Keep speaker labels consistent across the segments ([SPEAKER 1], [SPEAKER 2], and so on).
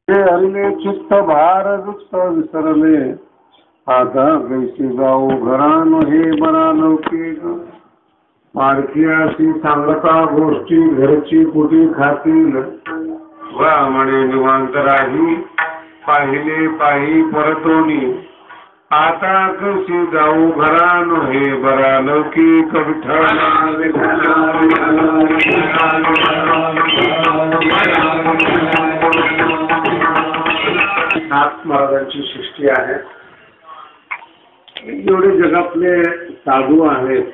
[SPEAKER 1] हरिले चित्त भार दुःख विसरले, आता कैसे जाऊ घरान हे बरा लौकिक. पारखी सांगता गोष्टी घरची कुठे खातील, वा म्हणे निवांत राही पाहिले पाही परतोनी. आता कशी जाऊ घरान हे बरा लौकिक. विठ्ठल नाथ महाराजांची सृष्टी आहे. एवढे जगातले साधू आहेत,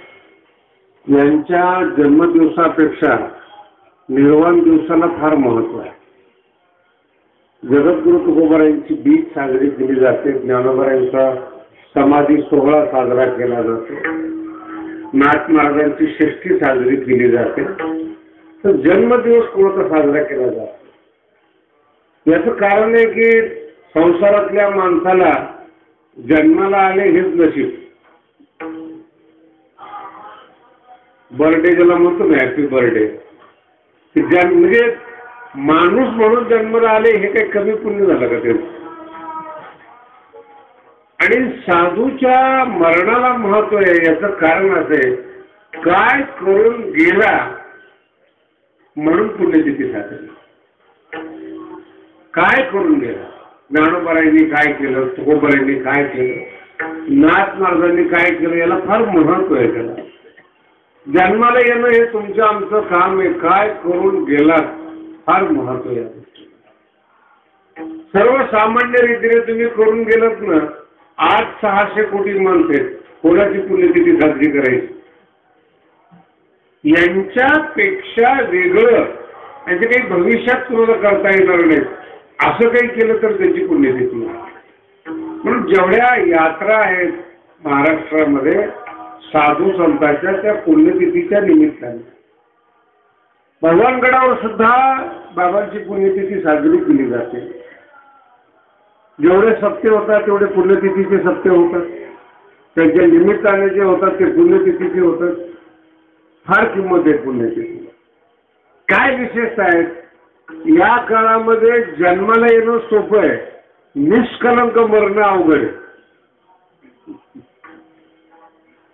[SPEAKER 1] यांच्या जन्मदिवसापेक्षा निर्वाण दिवसाला फार महत्व आहे. जगद्गुरु तुकोबारायांची बीज साजरी केली जाते, ज्ञानोबारायांचा समाधी सोहळा साजरा केला जातो, नाथ महाराजांची षष्ठी साजरी केली जाते. तर जन्मदिवस कोणाचा साजरा केला जातो? याचं कारण आहे की संसारातल्या माणसाला जन्माला आले हेच नशीब. बर्थडे ज्याला म्हणतो ना, हॅपी बर्थडे, म्हणजे माणूस म्हणून जन्माला आले हे काही कमी पुण्य झालं का ते? आणि साधूच्या मरणाला महत्व आहे. याचं कारण असं आहे, काय करून गेला म्हणून पुण्यतिथी साजरी. काय करून गेला, ज्ञानोबारायांनी काय केलं, तुकोबारायांनी काय केलं, नाथ महाराजांनी काय केलं, याला फार महत्व आहे. त्याला जन्माला येणं हे तुमचं आमचं काम आहे. काय करून गेलात फार महत्व आहे. सर्वसामान्य रीतीने तुम्ही करून गेलात ना, आज 600 कोटी माणसे कोणाची पुण्यतिथी साजरी करायची? यांच्यापेक्षा वेगळं यांचे काही भविष्यात तुम्हाला करता येणार नाही. असं काही केलं तर त्याची पुण्यतिथी. म्हणून जेवढ्या यात्रा आहेत महाराष्ट्रामध्ये साधू संतांच्या, त्या पुण्यतिथीच्या निमित्ताने भगवानगडावर सुद्धा बाबांची पुण्यतिथी साजरी केली जाते. जेवढे सप्ते होतात तेवढे पुण्यतिथीचे सप्ते होतात. त्यांच्या निमित्ताने जे होतात ते पुण्यतिथीचे होतात. फार किंमत आहे पुण्यतिथी. काय विशेषता आहेत? या काळामध्ये जन्माला येणं सोपं आहे, निष्कलंक मरणं अवघड आहे.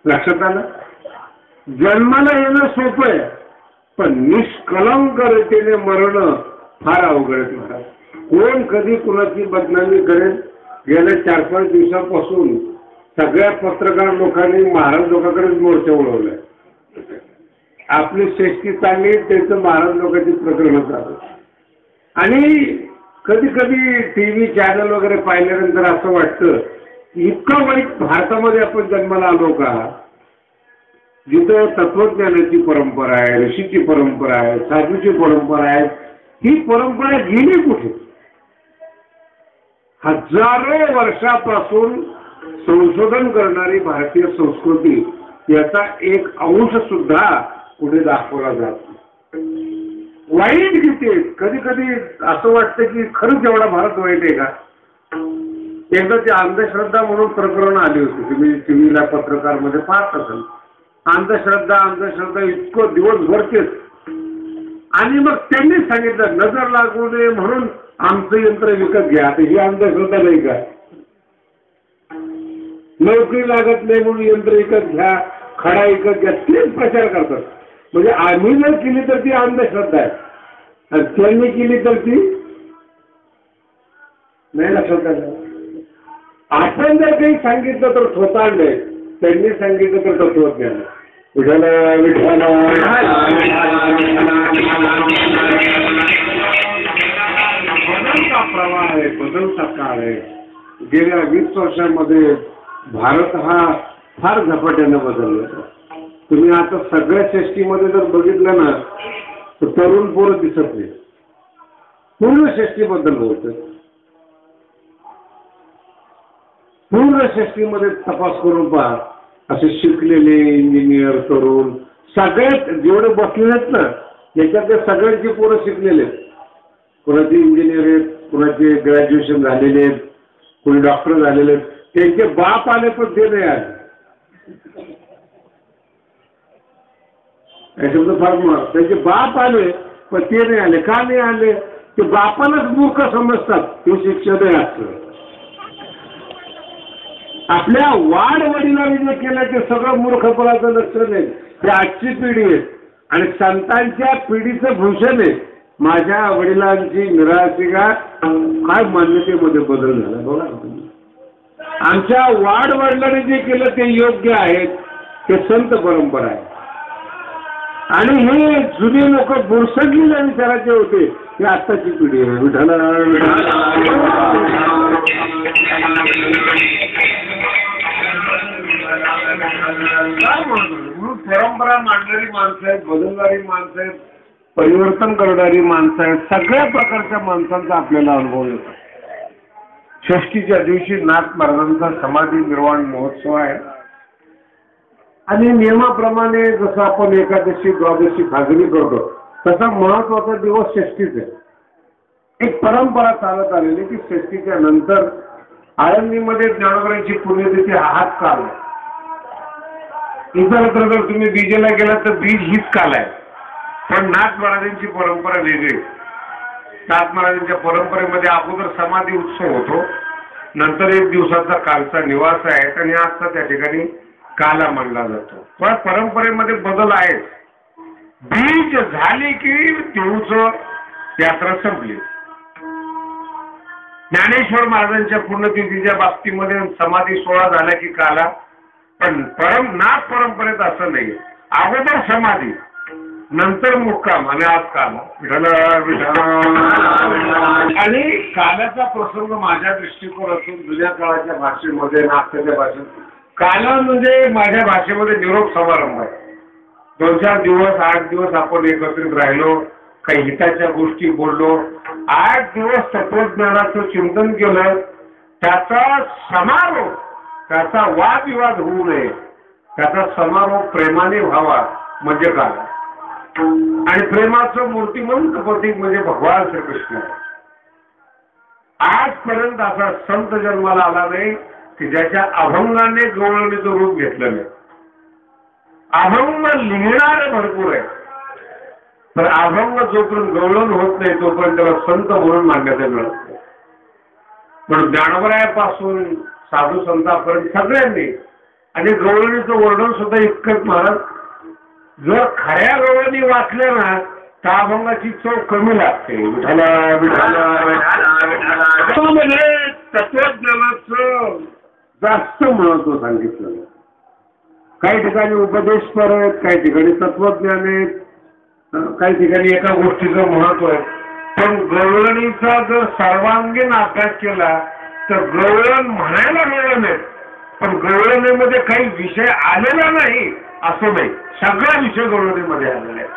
[SPEAKER 1] लक्षात आलं? जन्माला येणं सोपं आहे, पण निष्कलंक रीतीने मरणं फार अवघड आहे. महाराज, कोण कधी कुणाची बदनामी करेल? गेल्या 4-5 दिवसापासून सगळ्या पत्रकार लोकांनी महाराज लोकांकडेच मोर्चा उडवलाय. आपली षष्ठी चालली, त्याचं महाराज लोकांची प्रकरण चालू. आणि कधी कधी टीव्ही चॅनल वगैरे पाहिल्यानंतर असं वाटतं, इतकं वाईट भारतामध्ये आपण जन्माला आलो का? जिथं तत्वज्ञानाची परंपरा आहे, ऋषीची परंपरा आहे, साधूची परंपरा आहे, ही परंपरा गेली कुठे? हजारो वर्षापासून संशोधन करणारी भारतीय संस्कृती, याचा एक अंश सुद्धा पुढे दाखवला जातो. वाईट किती? कधी कधी असं वाटतं की खरंच एवढा भारत वाईट आहे का? एकदा ती अंधश्रद्धा म्हणून प्रकरण आली होती, तुम्ही टीव्हीला पत्रकारमध्ये पाहत असाल. अंधश्रद्धा इतकं दिवसभर तेच. आणि मग त्यांनी सांगितलं नजर लागू नये म्हणून आमचं यंत्र विकत घ्या. आता ही अंधश्रद्धा नाही का? नोकरी लागत नाही म्हणून यंत्र विकत घ्या, खडा विकत घ्या, तेच प्रचार करतात. म्हणजे आम्ही जर केली तर ती अंधश्रद्धा आहे, आणि त्यांनी केली तर ती नाही. लक्षात आलं? आपण जर काही सांगितलं तर थोतांड आहे, त्यांनी सांगितलं तर तत्वज्ञान. विठ्ठल विठ्ठल बदलता प्रवाह आहे, बदलता काळ आहे. गेल्या 20 वर्षांमध्ये भारत हा फार झपाट्यानं बदलला. तुम्ही आता सगळ्या षष्टीमध्ये जर बघितलं ना, तर तरुण पोरं दिसत नाही. पूर्ण षष्टीबद्दल बोलतोय. पूर्ण षष्टीमध्ये तपास करून पहा, असे शिकलेले इंजिनियर तरुण सगळ्यात जेवढे बसलेले आहेत ना, याच्यातले सगळ्यांची पोरं शिकलेले आहेत. कोणाचे इंजिनियर आहेत, कोणाचे ग्रॅज्युएशन झालेले आहेत, कोणी डॉक्टर झालेले आहेत. त्यांचे बाप आले पण ते नाही आले. शब्द फार त्यांचे बाप आले पण ते नाही आले. का नाही आले? ते बापालाच मूर्ख समजतात हे शिक्षण असतं. आपल्या वडिलांनी जे केलं ते सगळं मूर्खपणाचं लक्षण आहे. ही आजची पिढी आहे आणि संतांच्या पिढीचं भूषण आहे. माझ्या वडिलांची निराशिका काय मान्यतेमध्ये बदल झाला बघा. आमच्या वडिलांनी जे केलं ते योग्य आहे, ते संत परंपरा आहे. आणि हे जुने लोक बुरसटलेल्या विचाराचे होते, ही आत्ताची पिढी आहे. परंपरा मांडणारी माणसं आहेत, बदलणारी माणसं आहेत, परिवर्तन करणारी माणसं आहेत. सगळ्या प्रकारच्या माणसांचा आपल्याला अनुभव येतो. षष्टीच्या दिवशी नाथ महाराजांचा समाधी निर्वाण महोत्सव आहे आणि नियमाप्रमाणे जसं आपण एकादशी द्वादशी साजरी करतो तसा महत्वाचा दिवस षष्टीच आहे. एक परंपरा चालत आलेली की षष्टीच्या नंतर आळंदीमध्ये ज्ञानोबांची पुण्यतिथी हाच काल आहे. इतरत्र जर तुम्ही बीजेला गेलात तर बीज हीच काल आहे. पण नाथ महाराजांची परंपरा वेगळी. नाथ महाराजांच्या परंपरेमध्ये अगोदर समाधी उत्सव होतो, नंतर एक दिवसाचा कालचा निवास आहे आणि आजचा त्या ठिकाणी काला मानला जातो. पण परंपरेमध्ये बदल आहे. बीज झाली की देऊचं यात्रा संपली. ज्ञानेश्वर महाराजांच्या पुण्यतिथीच्या बाबतीमध्ये समाधी सोहळा झाला की काला. पण नाथ परंपरेत असं नाही. अगोदर समाधी, नंतर मुक्काम आणि आज काला. आणि काल्याचा प्रसंग माझ्या दृष्टिकोनातून जुन्या काळाच्या भाषेमध्ये नाथच्या भाषेत काला म्हणजे माझ्या भाषेमध्ये निरोप समारंभ आहे. 2-4 दिवस 8 दिवस आपण एकत्रित राहिलो, काही हिताच्या गोष्टी बोललो, 8 दिवस तत्वज्ञानाचं चिंतन केलं. त्याचा समारोप, त्याचा वादविवाद होऊ नये, त्याचा समारोप प्रेमाने व्हावा म्हणजे काला. आणि प्रेमाचं मूर्तिमंत प्रतीक म्हणजे भगवान श्रीकृष्ण. आजपर्यंत असा संत जन्माला आला नाही की ज्याच्या अभंगाने गवळणीचं रूप घेतलं नाही. अभंग लिहिणारे भरपूर आहे, पण अभंग जोपर्यंत गवळण होत नाही तोपर्यंत त्याला संत म्हणून मान्यता मिळत नाही. म्हणून ज्ञानोबरायापासून साधू संतांपर्यंत सगळ्यांनी. आणि गवळणीचं वर्णन सुद्धा इतकंच महाराज, जर खऱ्या गवळणी वाचल्या ना तर अभंगाची चव कमी लागते. तत्वज्ञानाचं जास्त महत्व सांगितलं. काही ठिकाणी उपदेशपर आहेत, काही ठिकाणी तत्वज्ञान आहेत, काही ठिकाणी एका गोष्टीचं महत्व आहे. पण गवळणीचा जर सर्वांगीण अभ्यास केला तर गवळण म्हणायला मिळत नाही, पण गवळणीमध्ये काही विषय आलेला नाही असं नाही. सगळा विषय गवळणीमध्ये आलेला आहे.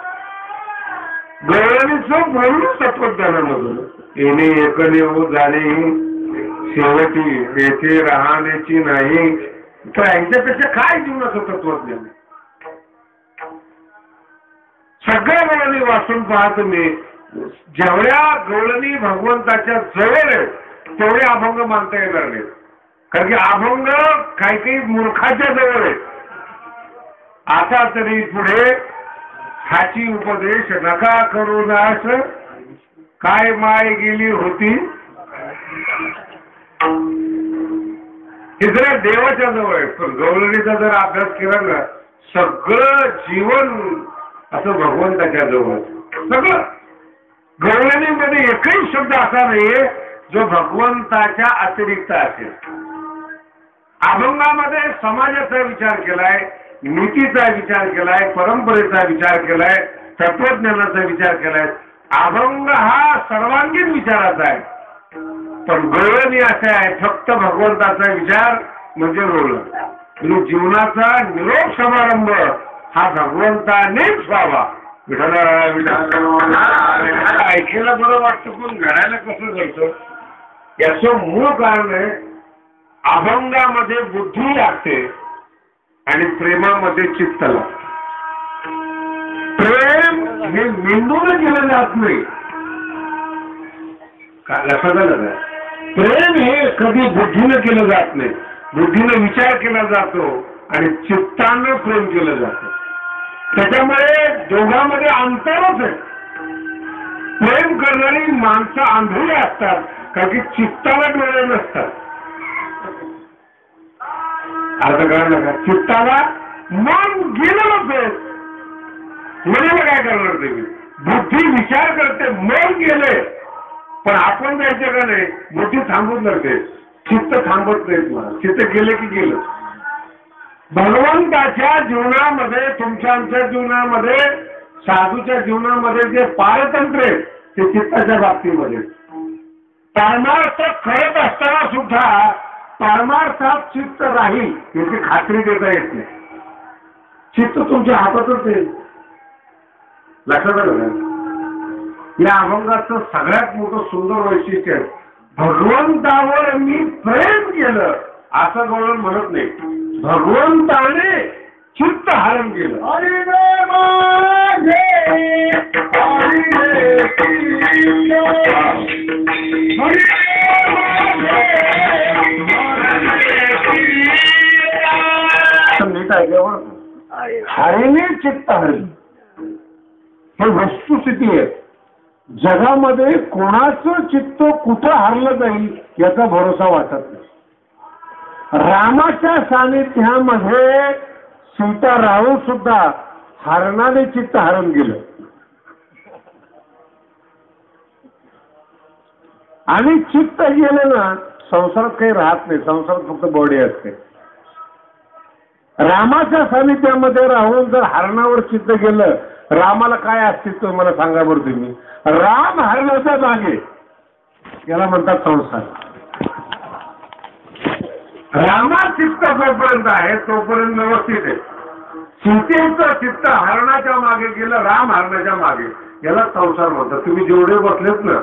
[SPEAKER 1] गवळणीचं बोलून तत्वज्ञानामधून येणे एकने हो जाणे शेवटी येथे राहण्याची नाही. तर यांच्यापेक्षा काय जीवनाचं तत्वज्ञान? सगळ्या गवळणी वाचून पाहतो मी. जेवढ्या गवळणी भगवंताच्या जवळ आहे तेवढे अभंग मानता येणार नाही. कारण की अभंग काही काही मूर्खाच्या जवळ आहे. आता तरी पुढे हाची उपदेश नका करू नाश, काय माय गेली होती. हे जरा देवाच्या जवळ आहे. पण गवळणीचा जर अभ्यास केला ना सगळं जीवन असं भगवंताच्या जवळ. सगळं गवळणीमध्ये एकही शब्द असा नाहीये जो भगवंताच्या अतिरिक्त असेल. अभंगामध्ये समाजाचा विचार केलाय, नीतीचा विचार केलाय, परंपरेचा विचार केलाय, तत्वज्ञानाचा विचार केलाय. अभंग हा सर्वांगीण विचाराचा आहे. पण गवळणी असा आहे फक्त भगवंताचा विचार म्हणजे गवळण. जीवनाचा निरोप समारंभ हा भगवंतानेच व्हावा. ऐकायला बरं वाटतं पण घडायला कसं घडतं याचं मूळ कारण आहे अभंगामध्ये बुद्धी लागते आणि प्रेमामध्ये चित्त लागते. प्रेम हे मेंदूने केलं जात नाही. लक्षात आलं का? प्रेम हे कधी बुद्धीनं केलं जात नाही. बुद्धीनं विचार केला जातो आणि चित्तानं प्रेम केलं जातं. त्याच्यामुळे दोघांमध्ये अंतरच आहे. प्रेम करणारी माणसं आंधळी असतात, कारण की चित्ताला डोळे नसतात. अर्थ कळलं का? चित्ताला मन गेलं नसेल म्हणजे काय करणार तुम्ही? बुद्धी विचार करते, मन गेले, पण आपण जायचं का नाही? बुद्धी थांबून जाते, चित्त थांबत नाही. मला चित्त गेले की गेलं. भगवंताच्या जीवनामध्ये, तुमच्या आमच्या जीवनामध्ये, साधूच्या जीवनामध्ये जे पारतंत्र्य आहे ते चित्ताच्या बाबतीमध्ये. परमार्थ करत असताना सुद्धा परमार्थात चित्त राहील याची खात्री देता येत नाही. चित्त तुमच्या हातातच आहे. लक्षात आलं का? या अभंगाचं सगळ्यात मोठं सुंदर वैशिष्ट्य आहे, भगवंतावर मी प्रेम केलं असं गौरव म्हणत नाही, भगवंताने चित्त हरण केलं. नीट ऐकल्यावर हरेने चित्त हरण हे वस्तुस्थिती आहे. जगामध्ये कोणाचं चित्त कुठं हरलं जाईल याचा भरोसा वाटत नाही. रामाच्या सानिध्यामध्ये सीता राहून सुद्धा हरणाने चित्त हरण गेलं. आणि चित्त गेलं ना, संसारात काही राहत नाही, संसारात फक्त बॉडी असते. रामाच्या सानिध्यामध्ये राहून जर हरणावर चित्त गेलं, रामाला काय अस्तित्व मला सांगा बरं तुम्ही. राम हरणाच्या मागे, याला म्हणतात संसार. रामात चित्त जोपर्यंत आहे तोपर्यंत व्यवस्थित आहे. सीतेचं चित्त हरणाच्या मागे गेलं, राम हरणाच्या मागे, याला संसार म्हणतात. तुम्ही जेवढे बसलेत ना,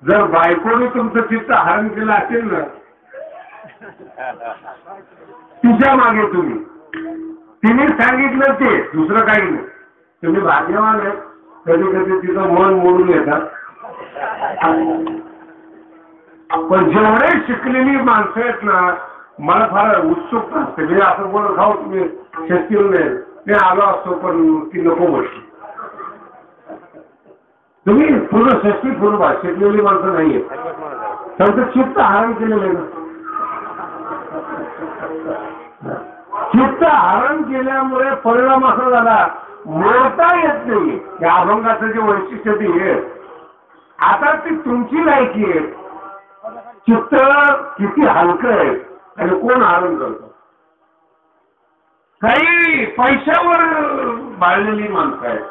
[SPEAKER 1] जर बायकोने तुमचं चित्त हरण केलं असेल ना, तिच्या मागे तुम्ही, तिने सांगितलं ते, दुसरं काही नाही. तुम्ही भाग्यवान आहे. कधी कधी तिचं मन मोडून येतात. पण जेवढे शिकलेली माणसं आहेत ना, मला फार उत्सुकता असते. म्हणजे असं बोलत खाऊ तुम्ही शेतकरी नाही, मी आलो असतो पण ती नको म्हटली. तुम्ही पूर्ण षष्टी पूर्ण शिकलेली माणसं नाहीये, त्यांचं चित्त हरण केलेलं आहे ना. चित्त हरण केल्यामुळे परिणाम असा झाला, मोडता येत नाही. या अभंगाचं जे वैशिष्ट्य ते आहे, आता ती तुमची लायकी आहे. चित्त किती हलकं आहे आणि कोण हरण करतो. काही पैशावर बाळलेली माणसं आहेत,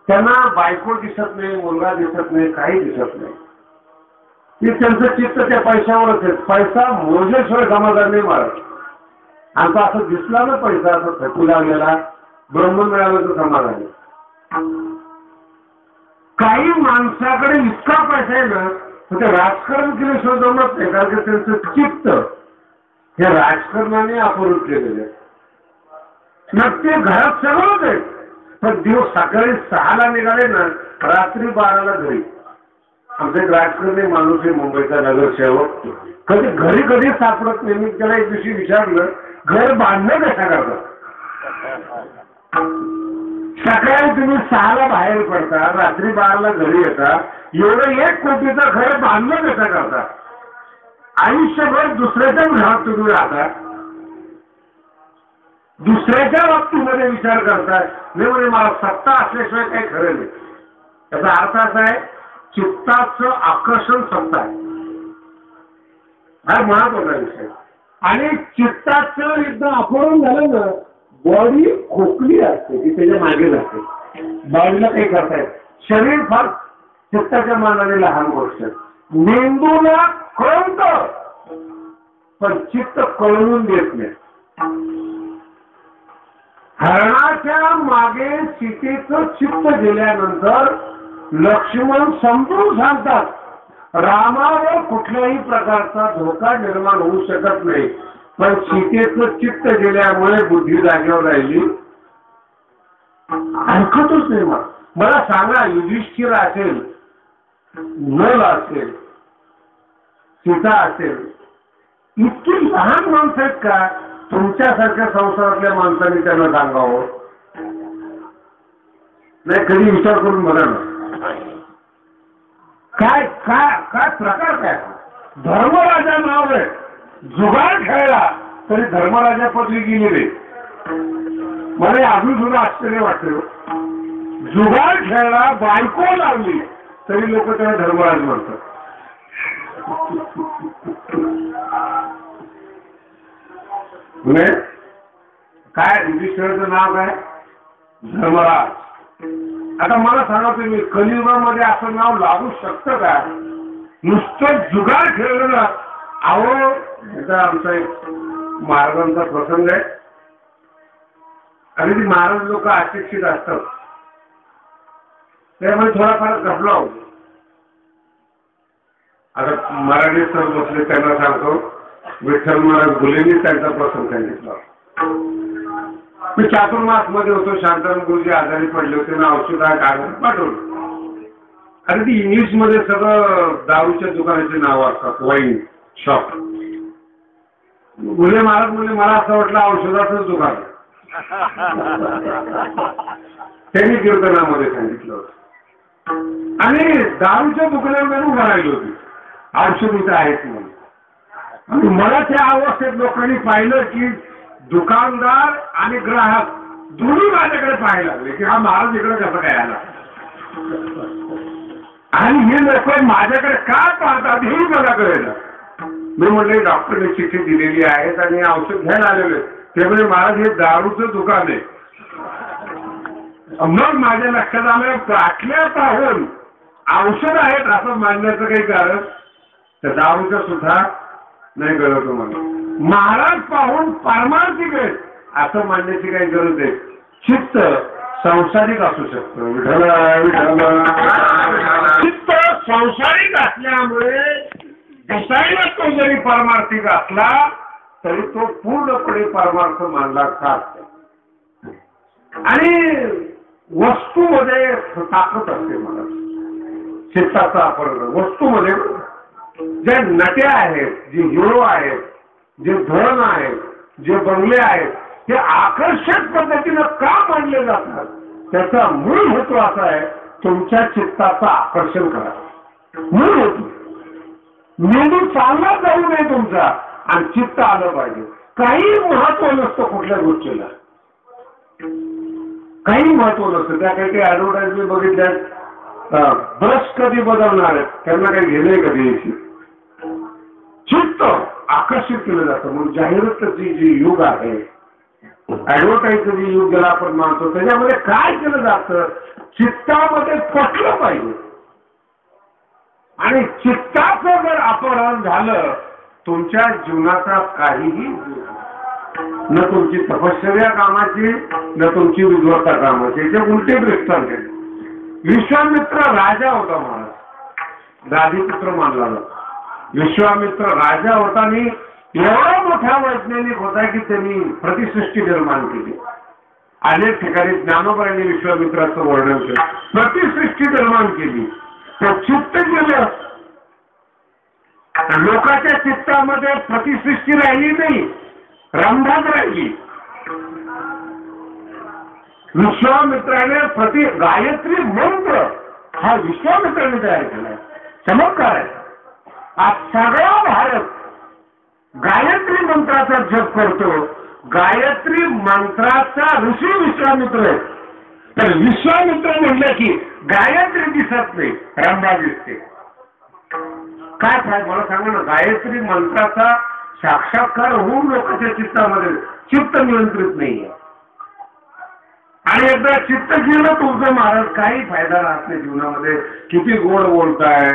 [SPEAKER 1] त्यांना बायको दिसत नाही, मुलगा दिसत नाही, काही दिसत नाही. की त्यांचं चित्त त्या पैशावरच आहे. पैसा मोजल्याशिवाय समाधान नाही मारत. आमचा असं दिसला ना पैसा असं थकू लागलेला, ब्रह्म मिळालं तर समाधान आहे. काही माणसाकडे इतका पैसा आहे ना, ते राजकारण केल्याशिवाय जमत नाही. कारण की त्यांचं चित्त हे राजकारणाने अपहृत केलेलं आहे. मग ते घरात सगळंच आहे, पण दिवस सकाळी 6ला निघाले ना, रात्री 12ला घरी. आमचा एक राजकारणी माणूस आहे, मुंबईचा नगरसेवक, कधी घरी कधी सापडत नाही. मी त्याला एक दिवशी विचारलं, घर बांधणं कशा करतात? सकाळी तुम्ही 6ला बाहेर पडता, रात्री 12ला घरी येता, एवढं 1 कोटीचं घर बांधणं कसं करता? आयुष्यभर दुसऱ्याच्याच घरात तुम्ही राहता, दुसऱ्याच्या बाबतीमध्ये विचार करताय. नाही म्हणजे मला सत्ता असल्याशिवाय काही खरं नाही. याचा अर्थ असा आहे, चित्ताचं आकर्षण सत्ता आहे. हा महत्वाचा विषय. आणि चित्ताचं एकदा अपहरण झालं ना, बॉडी खोकली असते, ती त्याच्या मागे जाते. बॉडीला काही करतायत. शरीर फार चित्ताच्या मानाने लहान गोष्ट. मेंदूला कळतं, पण चित्त कळवून देत नाही. हरणाच्या मागे सीतेचं चित्त गेल्यानंतर लक्ष्मण समजून सांगतात, रामावर कुठल्याही प्रकारचा धोका निर्माण होऊ शकत नाही. पण सीतेचं चित्त गेल्यामुळे बुद्धी जागेवर राहिली. ऐकतच नाही. मला सांगा, युधिष्ठिर असेल, नल असेल, सीता असेल, इतकी लहान माणसं आहेत का तुमच्यासारख्या संसारातल्या माणसांनी त्यांना सांगावं? नाही, कधी विचार करून बघा ना. काय काय काय प्रकार काय? धर्मराजा नाव आहे, जुगार खेळला तरी धर्मराजा पदवी गेली रे. मला अजून सुद्धा आश्चर्य वाटतं. जुगार खेळला, बायको लावली तरी लोक त्याला धर्मराज म्हणतात. काय युधिष्ठिराचं नाव काय? धर्मराज. आता मला सांगा तुम्ही, कलियुगामध्ये असं नाव लागू शकतं का? नुसतं जुगार खेळलं ना. अहो, याचा आमचा एक महाराजांचा प्रसंग आहे. आणि ती महाराज लोक अशिक्षित असतात, त्यामुळे थोडाफार घपला होतो. आता मराठी सर बसले, त्यांना सांगतो. विठ्ठल महाराज गुलेंनी त्यांचा प्रसंग सांगितला. मी चातुर्मास मध्ये होतो, शांताराम गुरुजी आजारी पडले होते ना, औषध कागद पाठवलं. आणि ती इंग्लिश मध्ये सगळं दारूच्या दुकानाचे नाव असतात, वाईन शॉप. गुले महाराज म्हणजे मला असं वाटलं औषधाचंच दुकान. त्यांनी कीर्तनामध्ये सांगितलं होतं. आणि दारूच्या दुकानावर उभं राहिली होती, औषध इथं आहेत म्हणून. आणि मला त्या अवस्थेत लोकांनी पाहिलं की दुकानदार आणि ग्राहक दोन्ही माझ्याकडे पाहायला लागले की हा महाराज इकडे कसं काय आला. आणि हे लोक माझ्याकडे का पाहतात हेही मला कळलं. मी म्हटले डॉक्टरने चिठ्ठी दिलेली आहेत आणि औषध घ्यायला आलेले, त्यामुळे महाराज हे दारूचं दुकान आहे. मग माझ्या लक्षात आलं, बाटल्या पाहून औषध आहेत असं मानण्याचं काही कारण त्या दारूचं सुद्धा नाही गरज. मला महाराज पाहून पारमार्थिक आहेत असं मानण्याची काही गरज आहे. चित्त संसारिक असू शकतं. चित्त संसारिक असल्यामुळे दिसायला तो जरी पारमार्थिक असला तरी तो पूर्णपणे परमार्थ मानला जात. आणि वस्तूमध्ये ताकद असते. मला चित्ताचा आपण वस्तूमध्ये ज्या नट्या आहेत, जे हिरो आहेत, जे धन आहेत, जे बंगले आहेत, ते आकर्षक पद्धतीनं का मानले जातात त्याचा मूळ हेतू असा आहे, तुमच्या चित्ताचं आकर्षण करा. मूळ हेतू मेंदू चालला जाऊ नये तुमचा आणि चित्त आलं पाहिजे. काही महत्व नसतं कुठल्या गोष्टीला, काही महत्व नसतं. त्या काही काही ऍडव्हर्टाइजमेंट बघितल्या, ब्रश कधी बदलणार आहेत, त्यांना काही घेणे कधी. चित्त आकर्षित केलं जातं. म्हणून जाहिरातीची जी युग आहे, ऍडव्हर्टाईजचं जे युग ज्याला आपण मानतो, त्याच्यामध्ये काय केलं जातं, चित्तामध्ये पटलं पाहिजे. आणि चित्ताचं जर अपहरण झालं तुमच्या जीवनाचा काहीही, न तुमची तपश्चर्या कामाची, न तुमची विद्वत्ता कामाची. याचे उलटे दृष्टांत आहे. विश्वामित्र राजा होता, महाराज दादीपुत्र मानला जातो. विश्वामित्र राजा होता आणि एवढा मोठा वैज्ञानिक होता की त्यांनी प्रतिसृष्टी निर्माण केली. अनेक ठिकाणी ज्ञानोबांनी विश्वामित्राचं वर्णन केलं. प्रतिसृष्टी निर्माण केली. तो चित्त गेलं, लोकांच्या चित्तामध्ये प्रतिसृष्टी राहिली नाही, रंभात राहिली. विश्वामित्राने गायत्री मंत्र हा विश्वामित्राने तयार केला. चमत्कार आहे. आज सगळा भारत गायत्री मंत्राचा जप करतो. गायत्री मंत्राचा ऋषी विश्वामित्र आहे. तर विश्वामित्र म्हणलं की गायत्री दिसत नाही, रंभा दिसते. काय साहेब मला सांगा ना, गायत्री मंत्राचा साक्षात्कार होऊन लोकांच्या चित्तामध्ये चित्त नियंत्रित नाहीये. आणि एकदा चित्त गेलं तुमचं महाराज काही फायदा राहत नाही जीवनामध्ये. किती गोड बोलताय,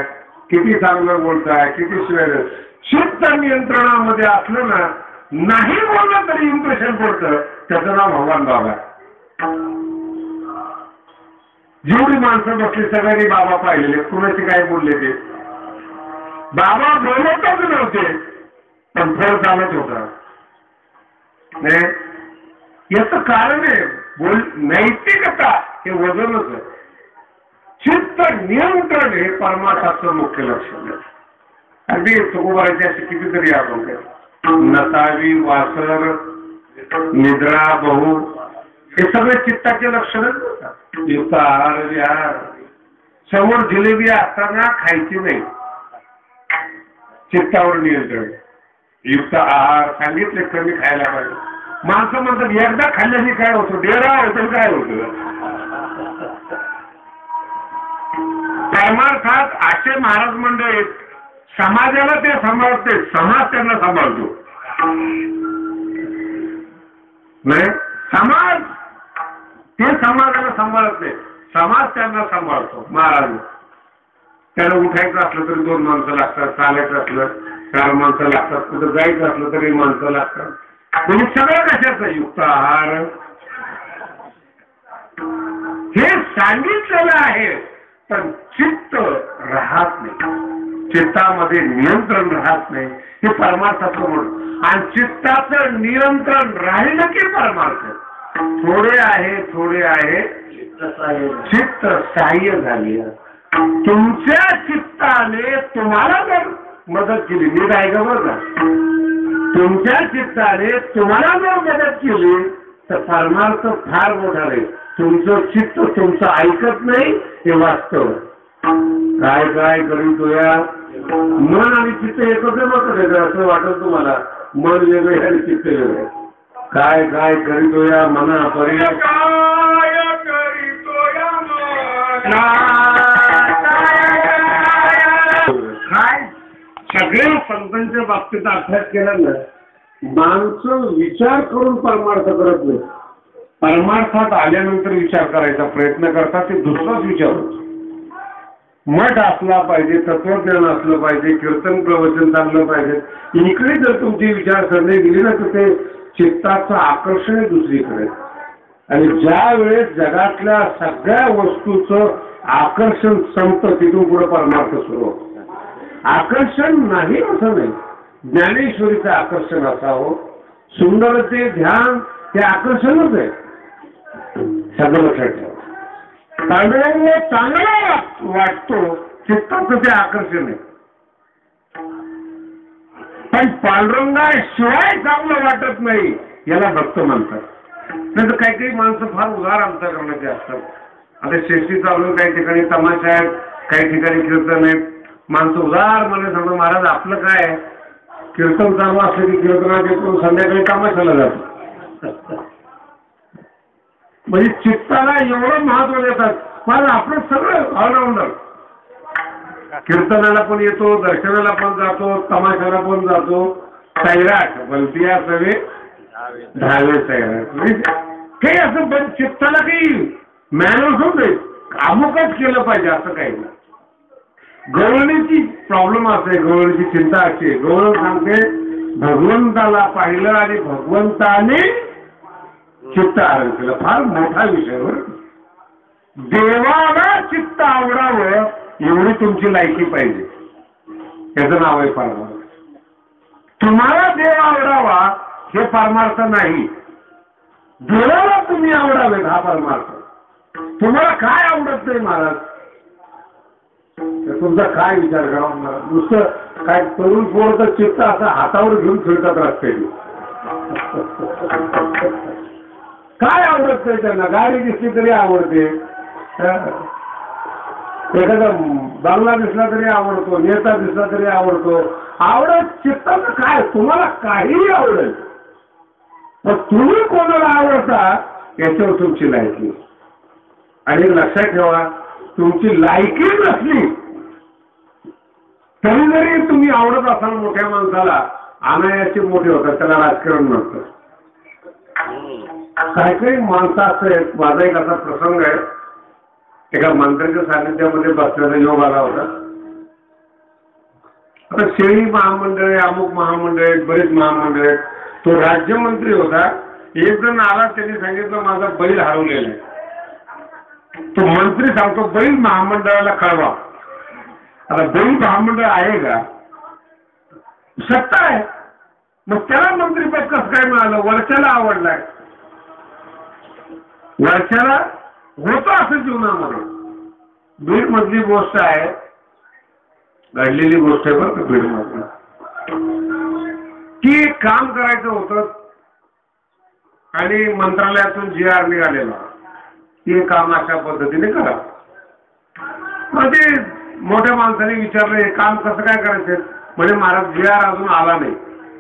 [SPEAKER 1] किती चांगलं बोलताय, किती शिवाय. चित्त नियंत्रणामध्ये असलं ना, नाही बोललं तरी इम्प्रेशन पडतं. त्याचं नाव भगवान बाबा. जेवढी माणसं बसली सगळ्यांनी बाबा पाहिलेले, कुणाचे काय बोलले ते. बाबा बोलतच नव्हते पण फळ चालत होता. याचं कारण आहे नैतिकता हे वजनच आहे. चित्त नियंत्रण हे परमार्थाचं मुख्य लक्षण आहे. अगदी तुकोबाराची अशी कितीतरी आपण नसावी, वासर, निद्रा, बहु हे सगळे चित्ताचे लक्षणच होतात. युक्त आहार विहार समोर जिलेबी असताना खायची नाही. चित्तावर नियंत्रण, युक्त आहार सांगितले कमी खायला पाहिजे. माणसं म्हणतात एकदा खाल्ल्याने काय होतं, डेरा होतं काय होतं. परमार्थात असे महाराज मंडळी समाजाला ते सांभाळते, समाज त्यांना सांभाळतो. नाही समाज ते समाजाला सांभाळत नाही, समाज त्यांना सांभाळतो. महाराज त्याला उठायचं असलं तरी 2 माणसं लागतात, चालायचं असलं 4 माणसं लागतात, कुठं जायचं असलं तरी माणसं लागतात. म्हणजे सगळं कशाचं युक्त आहार हे सांगितलेलं आहे. पण चित्त राहत नाही, चित्तामध्ये नियंत्रण राहत नाही. हे परमार्थाचं म्हणून. आणि चित्ताचं नियंत्रण राहिलं की परमार्थ. थोडे आहे चित्त सहाय्य झाली. तुमच्या चित्ताने तुम्हाला जर मदत केली, मी काय का बरं का, तुमच्या चित्ताने तुम्हाला जर मदत केली तर परमार्थ फार मोठा नाही. तुमचं चित्त तुमचं ऐकत नाही हे वास्तव. काय काय करीतो या मन आणि चित्त एकच मत असं वाटत तुम्हाला. मन वेगळे आणि चित्त वेगळे. काय काय करीतो या मना परी काय सगळ्या संतांच्या बाबतीत अभ्यास केला ना, माणसं विचार करून परमार्थ करत नाही. परमार्थात आल्यानंतर विचार करायचा प्रयत्न करतात, ते दुसराच विचार होतो. मठ असला पाहिजे, तत्वज्ञान असलं पाहिजे, कीर्तन प्रवचन चाललं पाहिजे. इकडे जर तुमची विचारसरणी गेली ना तर ते चित्ताचं आकर्षण दुसरीकडे. आणि ज्या वेळेस जगातल्या सगळ्या वस्तूचं आकर्षण संपतं तिथून पुढे परमार्थ सुरू होतो. आकर्षण नाही असं नाही, ज्ञानेश्वरीचं आकर्षण असावं. सुंदरते ध्यान हे आकर्षणच आहे. सगळं लक्षात ठेवा. चांगला वाटतो चित्ताचं ते आकर्षण आहे. पण पांडुरंगाशिवाय चांगलं वाटत नाही याला भक्त म्हणतात. नाही तर काही काही माणसं फार उदार अंतःकरणाचे असतात. आता शेष्टी चालू, काही ठिकाणी तमाशा आहेत, काही ठिकाणी कीर्तन आहेत. माणसं उदार मला सांगतो महाराज आपलं काय कीर्तन चालू असलं की कीर्तनात येतो, संध्याकाळी तमाशाला जातो. म्हणजे चित्ताला एवढं महत्व देतात. पण आपलं सगळं ऑलराऊंडर, कीर्तनाला पण येतो, दर्शनाला पण जातो, तमाशाला पण जातो. सैराट बलतिया सवे धावे सैराट काही असं. पण चित्ताला काही मॅनर्स होत नाही, अमुकच केलं पाहिजे असं काही नाही. गवळणीची प्रॉब्लेम असते, गवळणीची चिंता असते. गवळण सांगते भगवंताला पाहिलं आणि भगवंताने चित्त आरण केलं. फार मोठा विषय. देवाला चित्त आवडावं एवढी तुमची लायकी पाहिजे. त्याचं नाव आहे परमार्थ. तुम्हाला देव आवडावा हे परमार्थ नाही, देवाला तुम्ही आवडावेत हा परमार्थ. तुम्हाला काय आवडत नाही महाराज, तुमचा काय विचार करा. नुसतं काय तरुण पोर तर चित्त असं हातावर घेऊन फिरतात रस्त्याने. काय आवडत नाही त्यांना. गाडी दिसली तरी आवडते, एखादा बांगला दिसला तरी आवडतो, नेता दिसला तरी आवडतो. आवडत चित्ताचं काय, तुम्हाला काहीही आवडेल. पण तुम्ही कोणाला आवडता याच्यावर तुमची लायकी. आणि लक्षात ठेवा, तुमची लायकी नसली तरी जरी तुम्ही आवडत असाल मोठ्या माणसाला, अनायासे मोठे होतात, त्याला राजकारण नसतं. काही काही माणसं असं आहेत. माझा एक असा प्रसंग आहे. एका मंत्र्याच्या सानिध्यामध्ये बसण्याचा योग आला होता. आता शेळी महामंडळ आहे, अमुक महामंडळ आहेत, बरेच महामंडळ आहेत. तो राज्यमंत्री होता. एक जण आला, त्यांनी सांगितलं माझा बैल हरवलेला आहे. तो मंत्री सांगतो बैल महामंडळाला कळवा. आता बैल महामंडळ आहे का, सत्ता आहे, मग त्याला मंत्रीपद कसं काय मिळालं. वर्षाला आवडलाय, वर्षाला होतं असं जीवनामध्ये. बीड मधली गोष्ट आहे, घडलेली गोष्ट आहे बरं का. बीड मधली की एक काम करायचं होतं आणि मंत्रालयातून GR निघालेला, हे काम अशा पद्धतीने करा. मग ते मोठ्या माणसाने विचारलं हे काम कसं काय करायचं म्हणजे महाराज जी आर अजून आला नाही.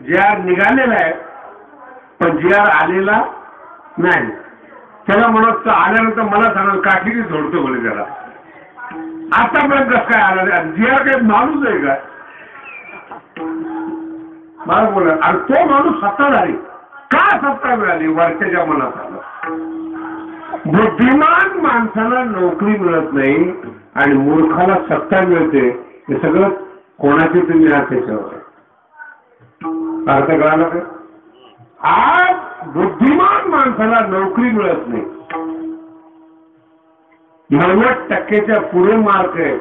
[SPEAKER 1] जी आर निघालेला आहे पण जी आर आलेला नाही. त्याला म्हणत आल्यानंतर मला सांगा काठीने जोडतो म्हणे त्याला. आतापर्यंत कसं काय आला नाही जी आर काही माणूस आहे का मला बोला. आणि तो माणूस सत्ताधारी का सत्ता मिळाली वरच्याच्या मनात आलं. बुद्धिमान माणसाला नोकरी मिळत नाही आणि मूर्खाला सत्ता मिळते. हे सगळं कोणाचे तुम्ही आहात त्याच्यावर अर्थ कळाला का. आज बुद्धिमान माणसाला नोकरी मिळत नाही. 90% पुढे मार्क आहे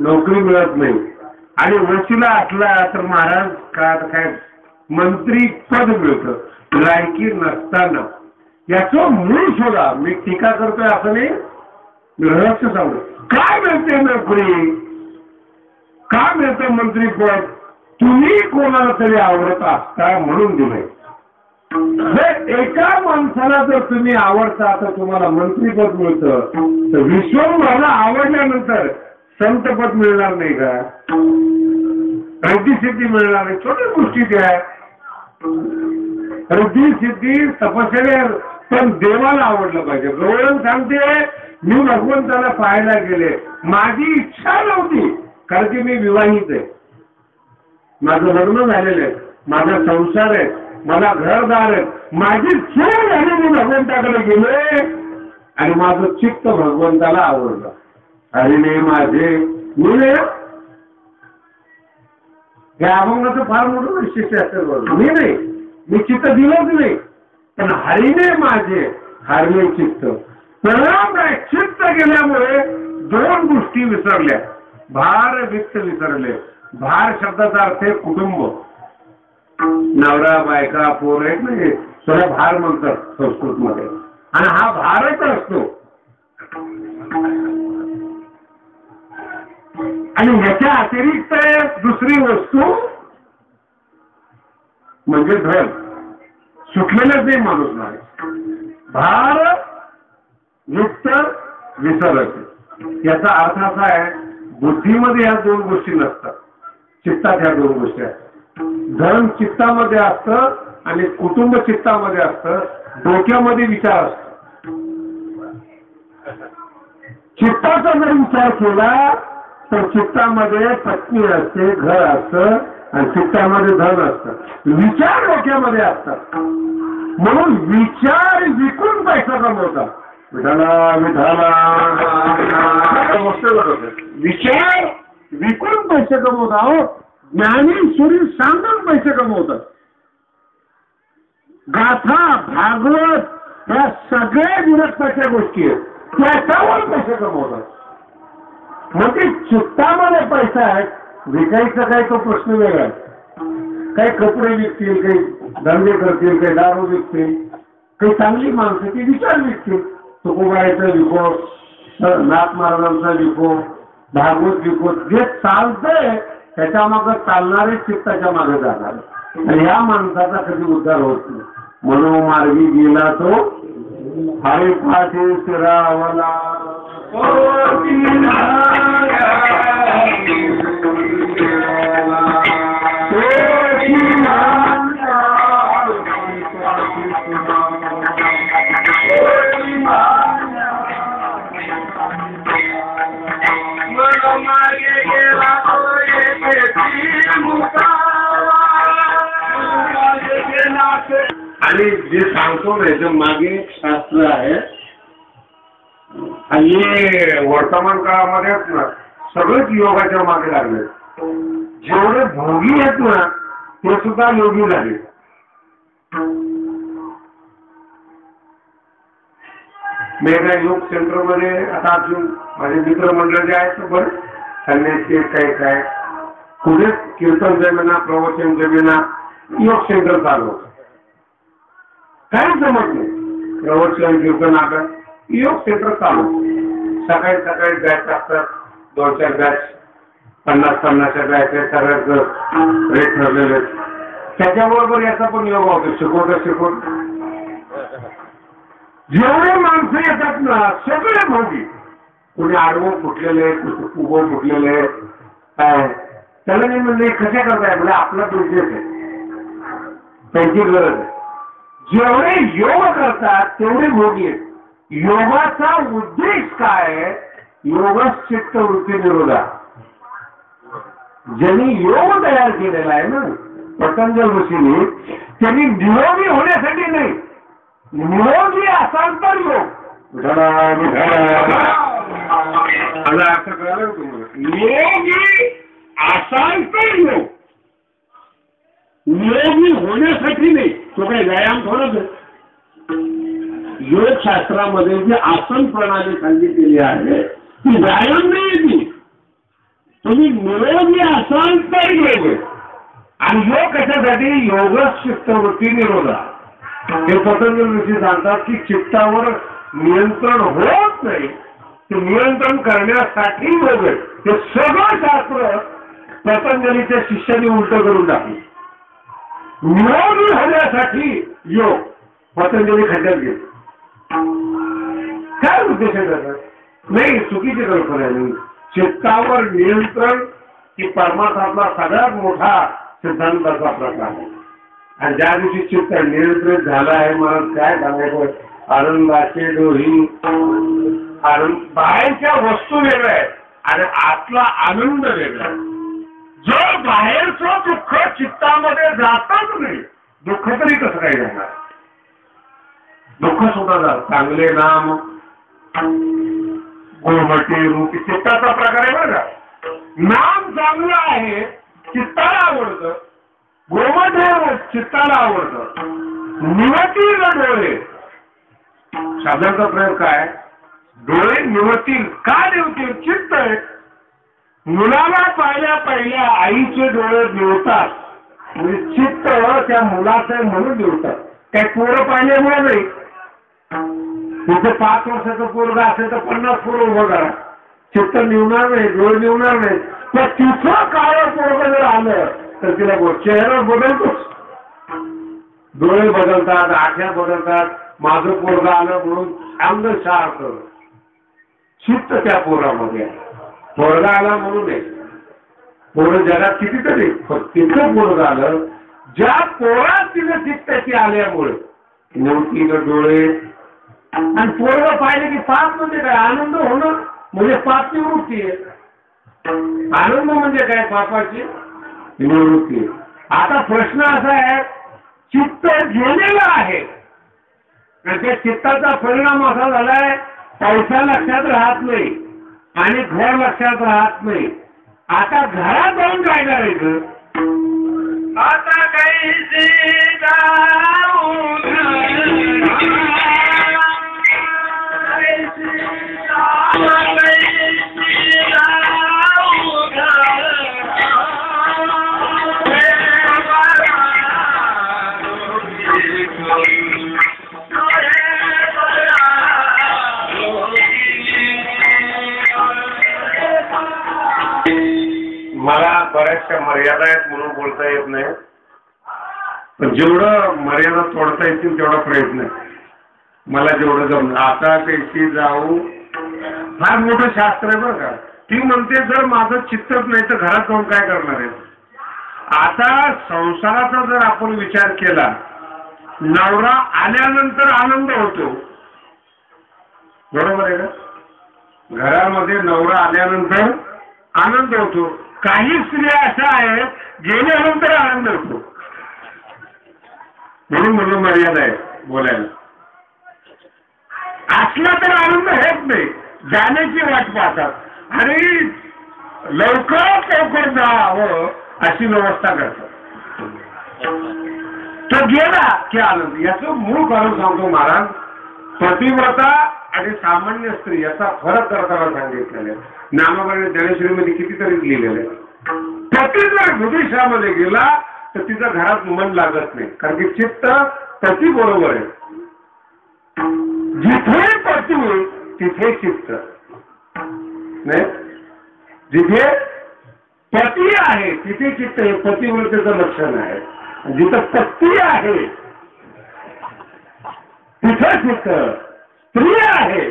[SPEAKER 1] नोकरी मिळत नाही. आणि वशिला असला तर महाराज काय मंत्री पद मिळतं लायकी नसताना. याचं मूळ शोधा. मी टीका करतोय असं नाही मी रहस्य सांगतो. काय मिळते नोकरी का मिळतं मंत्रीपद. तुम्ही कोणाला तरी आवडत असता म्हणून दिलंय. जर एका माणसाला जर तुम्ही आवडता तर तुम्हाला मंत्रीपद मिळतं तर विश्वभराला आवडल्यानंतर संतपद मिळणार नाही का. रिद्धी मिळणार नाही. छोट्या गोष्टी त्या रिद्धी सिद्धी तपश्चर्या पण देवाला आवडलं पाहिजे. गवळण सांगते मी भगवंताला पाहायला गेले माझी इच्छा नव्हती कारण की मी विवाहित आहे माझं लग्न झालेलं आहे माझा संसार आहे मला घरदार आहे. माझी चूक झाली मी भगवंताकडे गेलोय आणि माझं चित्त भगवंताला आवडलं. हरिने माझे मी या अभंगाचं फार मोठं वैशिष्ट्य असेल. मी नाही मी चित्त दिलंच नाही पण हरिने माझे हरले चित्त. चित्त गेल्यामुळे दोन गोष्टी विसरल्या. भार वित्त विसरले. भार शब्दाचा अर्थ आहे कुटुंब. नवरा बायका पोर आहेत म्हणजे त्याला भार म्हणतात संस्कृत मध्ये आणि हा भारच असतो. आणि ह्याच्या अतिरिक्त दुसरी वस्तू म्हणजे धन. सुटलेलंच नाही माणूस नाही. भार युक्त विसरते. याचा अर्थ असा आहे बुद्धीमध्ये ह्या दोन गोष्टी नसतात चित्तात ह्या दोन गोष्टी आहेत. धन चित्तामध्ये असतं आणि कुटुंब चित्तामध्ये असतं. डोक्यामध्ये विचार असतो. चित्ताचा जर विचार केला तर चित्तामध्ये पत्नी असते घर असतं आणि चित्तामध्ये धन असतं. विचार डोक्यामध्ये असतात म्हणून विचार विकून पैसा कमवतात. विठाला विठाला विचार विकून पैसे कमवतात. ज्ञानी सुरी सांगून पैसे कमवतात. गाथा भागवत या सगळ्या विरक्ताच्या गोष्टी आहेत त्याच्यावर पैसे कमवतात. मग ते चित्तामध्ये पैसा आहे विकायचा काय तो प्रश्न वेगळा आहे. काही कपडे विकतील काही धंदे करतील काही दारू विकतील काही चांगली माणसं ती विचार विकतील. तुकोबाईचा विको नाथ महाराजांचा विको भागवत विको जे चालतंय त्याच्या मागे चालणारे चित्ताच्या मागे जाणार आणि या माणसाचा कधी उद्धार होत नाही. मनोमार्गी गेला तो हरिपाठी शिरावला. आणि जे सांगतो ना याच्या मागे शास्त्र आहे. हल्ली वर्तमान काळामध्ये ना सगळेच योगाच्या मागे लागले. जेवढे भोगी आहेत ना ते सुद्धा योगी झाले. मेघा योग सेंटरमध्ये आता अजून माझे मित्रमंडळ जे आहेत बरं त्यांनी काय काय कुठे कीर्तन जमिना प्रवचन जमिना योग सेंटर चालू होतं. काही जमत नाही प्रवचन कीर्तन आता योग सेंटर चालू. सकाळी सकाळी बॅच असतात 2-4 बॅच 50-50च्या बॅच आहेत. सगळ्याच रेट ठरलेले. त्याच्याबरोबर याचा पण योग होतो शिकवत जेवढे माणसं येतात ना सगळे भोगी कोणी आडवं फुटलेले, उभं फुटलेले, त्याला मी म्हणले कशा करताय म्हणजे आपला बिझनेस आहे, त्यांची गरज आहे. जेवढे योग करतात तेवढे भोगी आहेत. योगाचा उद्देश काय आहे? योगच चित्त वृत्ती निरोधा. ज्यांनी योग तयार केलेला आहे ना पतंजल ऋषींनी, त्यांनी निरोगी होण्यासाठी नाही, निरोगी असाल तर योग असं कळलं तुम्हाला. निरोगी असाल तर योग, निरोगी होण्यासाठी नाही. तो काही व्यायाम थोडंच आहे. योग शास्त्रामध्ये जी आसन प्रणाली सांगितलेली आहे ती व्यायाम नाही ती. तुम्ही निरोगी असाल तर योग आहे. आणि योग कशासाठी? योगच चित्तवृत्ती निरोधा. हे पतंजल ऋषी सांगतात की चित्तावर नियंत्रण होत नाही, ते नियंत्रण करण्यासाठी योग आहे. ते सगळं शास्त्र पतंजलीच्या शिष्यांनी उलट करून टाकलं. निरोगी होण्यासाठी योग पतंजली खड्ड्यात घेत. काय उद्देश आहे त्याचा? नाही, चुकीची कल्पना आहे. चित्तावर नियंत्रण ही परमार्थातला सगळ्यात मोठा सिद्धांताचा प्रकार आहे. आणि ज्या दिवशी चित्त नियंत्रित झालं आहे, मला काय सांगायचं, आनंदाचे डोही आनंद. बाहेरच्या वस्तू वेगळ्या आहेत आणि आतला आनंद वेगळा. जर बाहेरचं दुःख चित्तामध्ये जातच नाही, दुःख तरी कसं काय जाणार? दुःख सुद्धा जात. चांगले नाम गोमटे रूपी चित्ताचा प्रकार आहे बरं का. नाम चांगलं आहे, चित्ताला आवडतं. गोमटे चित्ताला आवडतं. निवतील डोळे. शब्दांचा प्रयोग काय? डोळे निवतील. का निवतील? चित्त आहे. मुलाला पाहिल्या पहिल्या आईचे डोळे निवतात, म्हणजे चित्त त्या मुलाचं म्हणून निवतात. काही पोरं पाहिल्यामुळे नाही. तिथे 5 वर्षाचं पोरगा असेल तर 50 पोरं उभं करा, चित्त निवणार नाही, डोळे निवणार नाही. पण तिथं काळं पोरगं जर आलं तर तिला चेहरा बदलतोच. डोळे बदलतात, आठ्या बदलतात. माझं पोरगा आलं म्हणून अंग शार्प. चित्त त्या पोरामध्ये आहे. पोरगा आला म्हणून नाही. पोरं जगात कितीतरी, तिथं पोरगा आलं. ज्या पोरात तिनं चित्ताची आल्यामुळे निवतील डोळे. आणि पोरगा पाहिजे की पाप म्हणजे काय? आनंद होणं म्हणजे पाप निवृत्ती आहे. आनंद म्हणजे काय? पापाची निवृत्ती. आता प्रश्न असा आहे, चित्त गेलेलं आहे आणि त्या चित्ताचा परिणाम असा झालाय, पैसा लक्षात राहत नाही आणि घर लक्षात राहत नाही. आता घरात जाऊन काय करायचं? आता काही मला बऱ्याचशा मर्यादा आहेत म्हणून बोलता येत नाही, पण जेवढं मर्यादा तोडता येतील तेवढा प्रयत्न आहे. मला जेवढं जमलं. आता त्याची जाऊ फार मोठं शास्त्र आहे बरं का. ती म्हणते जर माझं चित्तच नाही तर घरात जाऊन काय करणार आहे? आता संसाराचा जर आपण विचार केला, नवरा आल्यानंतर आनंद होतो, बरोबर आहे का? घरामध्ये नवरा आल्यानंतर आनंद होतो. काही स्त्रिया अशा आहेत गेल्यानंतर आनंद होतो. म्हणून मर्यादा आहे बोलायला. असला तर आनंद होत नाही, जाण्याची वाट पाहतात आणि लवकर जावं अशी व्यवस्था करतात. तो गेला की आनंद. याचं मूळ कारण सांगतो महाराज. पतिव्रता आणि सामान्य स्त्री याचा फरक करताना सांगितलेला आहे. नामावली ज्ञानेश्वरीमध्ये कितीतरी लिहिलेलं आहे. पती जर विदेशामध्ये गेला तर तिचं घरात मन लागत नाही, कारण की चित्त पती बरोबर आहे. जिथे पती तिथे चित्त नाही. जिथे पती आहे तिथे चित्त हे पतिव्रतेचं लक्षण आहे. जिथं पत्नी आहे तिथे चित्त. स्त्री आहे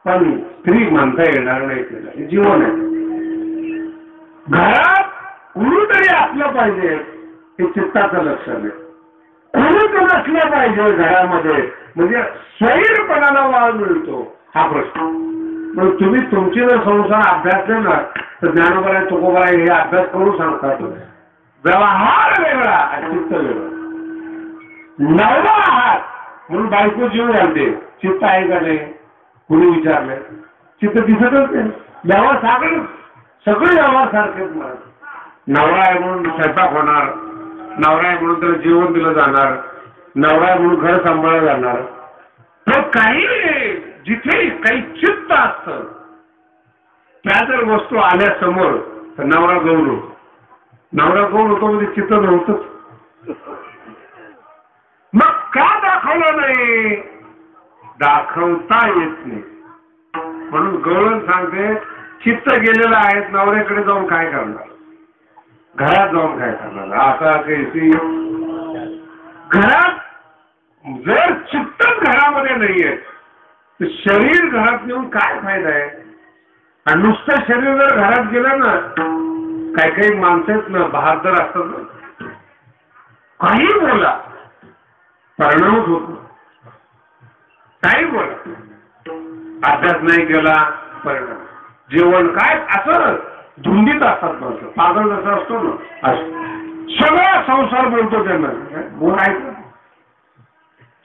[SPEAKER 1] पण स्त्री म्हणता येणार नाही तिला, हे जीवन आहे. घरात कुणीतरी असलं पाहिजे हे चित्ताचं लक्षण आहे. कुणीच नसलं पाहिजे घरामध्ये म्हणजे स्वैरपणाला वाव मिळतो हा प्रश्न. मग तुम्ही तुमचे जर संसार अभ्यासले ना तर ज्ञानोबा तुकोबा हे अभ्यास करून सांगतात. व्यवहार वेगळा आणि चित्त वेगळं. नवरा आहात म्हणून बायको जीव घालते, चित्त आहे का नाही कुणी विचारले, चित्त दिसतच नाही. व्यवहार सगळे व्यवहार सारखेच मला. नवरा आहे म्हणून स्वयंपाक होणार, नवरा आहे म्हणून त्याला जेवण दिलं जाणार, नवरा आहे म्हणून घर सांभाळलं जाणार. तर काही जिथे काही चित्त असतं त्या जर वस्तू आल्या समोर तर नवरा गौण होतो. नवरा गौण होतो म्हणजे चित्त नव्हतंच. मग का दाखवलं नाही? दाखवता येत नाही म्हणून गवळण सांगते चित्त गेलेलं आहे. नवऱ्याकडे जाऊन काय करणार, घरात जाऊन काय करणार. आता कैसी घरात जर चित्तच घरामध्ये नाहीये तर शरीर घरात नेऊन काय फायदा आहे. आणि नुसतं शरीर जर घरात गेलं ना, काही काही माणसं ना बहादर असतात ना, काही बोला परिणामच होत नाही. काही बोला, अभ्यास नाही केला परिणाम, जेवण काय असं धुंदीत असतात माणसं. पागल जसं असतो ना सगळा संसार बोलतो त्यांना. बोल ऐकत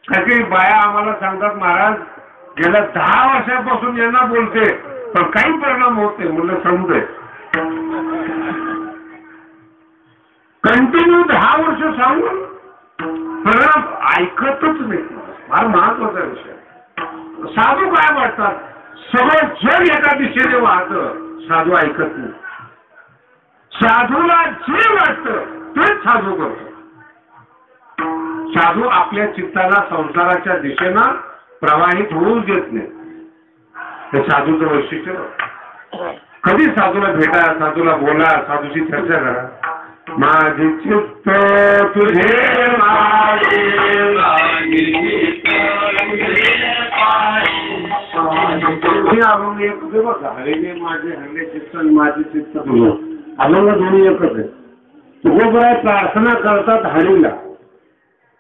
[SPEAKER 1] काही बाया आम्हाला सांगतात महाराज गेल्या 10 वर्षापासून यांना बोलते पण काही परिणाम होत नाही. म्हणलं समजतंय, कंटिन्यू 10 वर्ष सांगून परिणाम ऐकतच नाही. फार महत्वाचा विषय. साधू काय वाटतात, सगळं जग एका दिशेने वाहतं, साधू ऐकत नाही. साधूला जे वाटतं तेच साधू करतो. साधू आपल्या चित्ताला संसाराच्या दिशेनं प्रवाहित होऊच देत नाही. हे साधूचं वैशिष्ट्य. कधी साधूला भेटा, साधूला बोला, साधूची चर्चा करा. माझे चित्त तुझे माझे हल्ले माझे हल्ले चित्त माझे चित्त तुझं अभंग दोन्ही एकच आहे. तुकोबराय प्रार्थना करतात हरीला,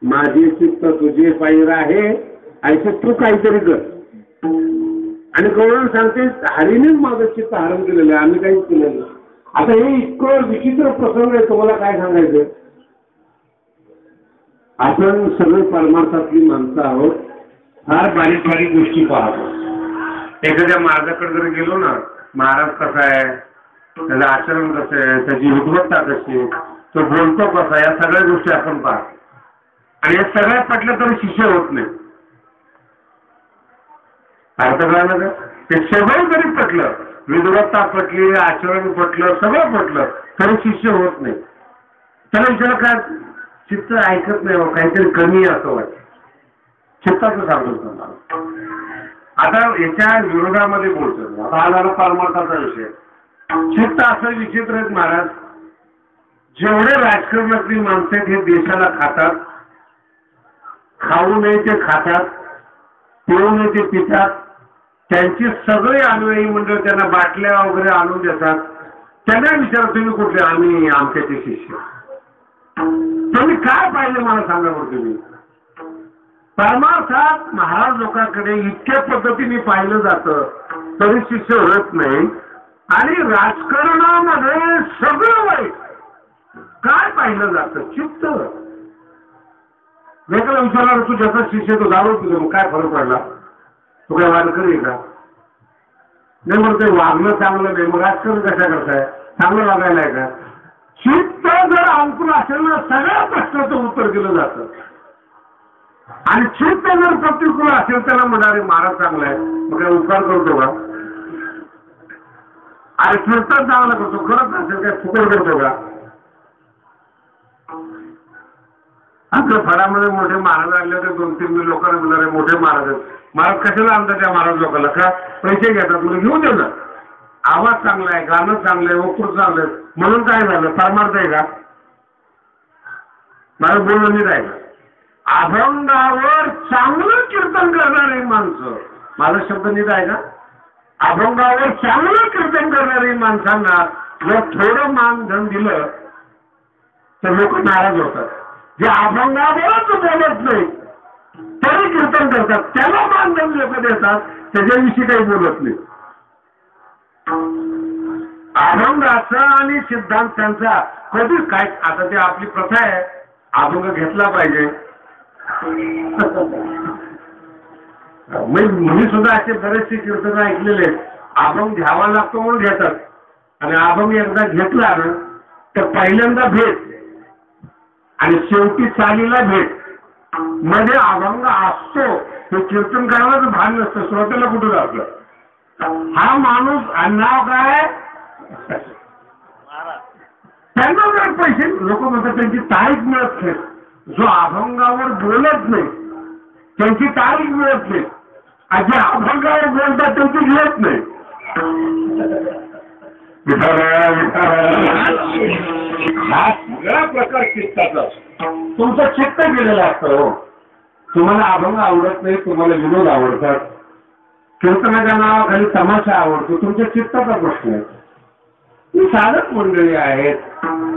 [SPEAKER 1] माझे चित्त तुझे पायी आहे ऐसे तू काहीतरी कर. आणि गौरव सांगते हरीनेच माझं चित्त हरण केलेलं आहे, आम्ही काहीच केलेलं नाही. आता हे इतकं विचित्र प्रसंग आहे, तुम्हाला काय सांगायचं. आपण सगळे परमार्थातली माणसं आहोत, फार बारीक बारीक गोष्टी पाहतो. एखाद्या महाराजाकडे जर गेलो ना, महाराज कसा आहे, त्याचं आचरण कसं आहे, त्याची उद्भवता कशी आहे, तो बोलतो कसा, या सगळ्या गोष्टी आपण पाहतो. आणि या सगळ्या पटलं तरी शिष्य होत नाही. अर्थ कळलं का? ते सगळं जरी पटलं, विद्वत्ता पटली, आचरण पटलं, सगळं पटलं तरी शिष्य होत नाही. त्याला विचार काय चित्त ऐकत नाही, काहीतरी कमी असं वाटतं. चित्ताचं सांगतो तुम्हाला. आता याच्या विरोधामध्ये बोलतो. आता हा झाला परमार्थाचा विषय. चित्त असं विचित्र आहेत महाराज. जेवढे राजकारणातली माणसं आहेत हे देशाला खातात, खाऊ नये ते खातात, पिऊ नये ते पितात. त्यांची सगळे अनुयायी मंडळ त्यांना बाटल्या वगैरे आणून देतात. त्यांना विचारा तुम्ही कुठले, आम्ही आमच्याचे शिष्य. तुम्ही काय पाहिजे मला सांगा बरं. तुम्ही परमार्थात महाराज लोकांकडे इतक्या पद्धतीने पाहिलं जातं तरी शिष्य होत नाही. आणि राजकारणामध्ये सगळं वाईट काय पाहिलं जातं, चित्त. वेगळा विचारणार तू ज्याचा शिष्य तो दारू पितो काय फरक पडला, तू काय वारकरी आहे का? नाही म्हणतो ते वागणं चांगलं नाही, मग राजकारण कशा करताय, चांगलं वागायला आहे का? चित्त जर अंकुर असेल ना सगळ्या प्रश्नाचं उत्तर दिलं जातं. आणि चित्त जर प्रतिकूल असेल त्याला म्हणारे महाराज चांगला आहे मग काय उपकार करतो का? अरे कीर्तन चांगला करतो, करत असेल काय फुकट करतो का? आपल्या फळामध्ये मोठे महाराज आले तर 2-3 लोकांना म्हणणारे मोठे महाराज आहेत. महाराज कशाला आणतात त्या महाराज लोकांना? का पैसे घेतात, तुला घेऊन दे ना. आवाज चांगला आहे, गाणं चांगलं आहे, वक्तृत्व चांगलं आहे म्हणून काय झालं, परमार्थ आहे का? मला बोलणं नीट आहे का? अभंगावर चांगलं कीर्तन करणारे माणसं, माझा शब्द नीट आहे का? अभंगावर चांगलं कीर्तन करणारी माणसांना जर थोडं मानधन दिलं तर लोक नाराज होतात. जे अभंगावरच बोलत नाही तरी कीर्तन करतात त्याला मानधन लोक देतात, त्याच्याविषयी काही बोलत नाही. अभंगाचा आणि सिद्धांतांचा कधीच काय, आता ते आपली प्रथा आहे अभंग घेतला पाहिजे. मी सुद्धा असे बरेचसे कीर्तन ऐकलेले अभंग घ्यावा लागतो म्हणून घेतात, आणि अभंग एकदा घेतला ना तर पहिल्यांदा भेट आणि शेवटी चालीला भेट मध्ये अभंग असतो. हे कीर्तन करायला भान नसतं, श्रोत्याला कुठं लागलं. हा माणूस नाव काय त्यांना जर पैसे लोक म्हणतात त्यांची तारीख मिळत नाही. जो अभंगावर बोलत नाही त्यांची तारीख मिळत नाही, जे अभंगावर बोलतात त्यांची घेत नाही. हा सगळा प्रकार चित्ताचा तुमचं चित्त गेलेलं असतं. हो, तुम्हाला अभंग आवडत नाही, तुम्हाला विनोद आवडतात, कीर्तनाच्या नावाखाली तमाशा आवडतो, तुमच्या चित्ताचा प्रश्न आहे. ही साधक मंडळी आहेत,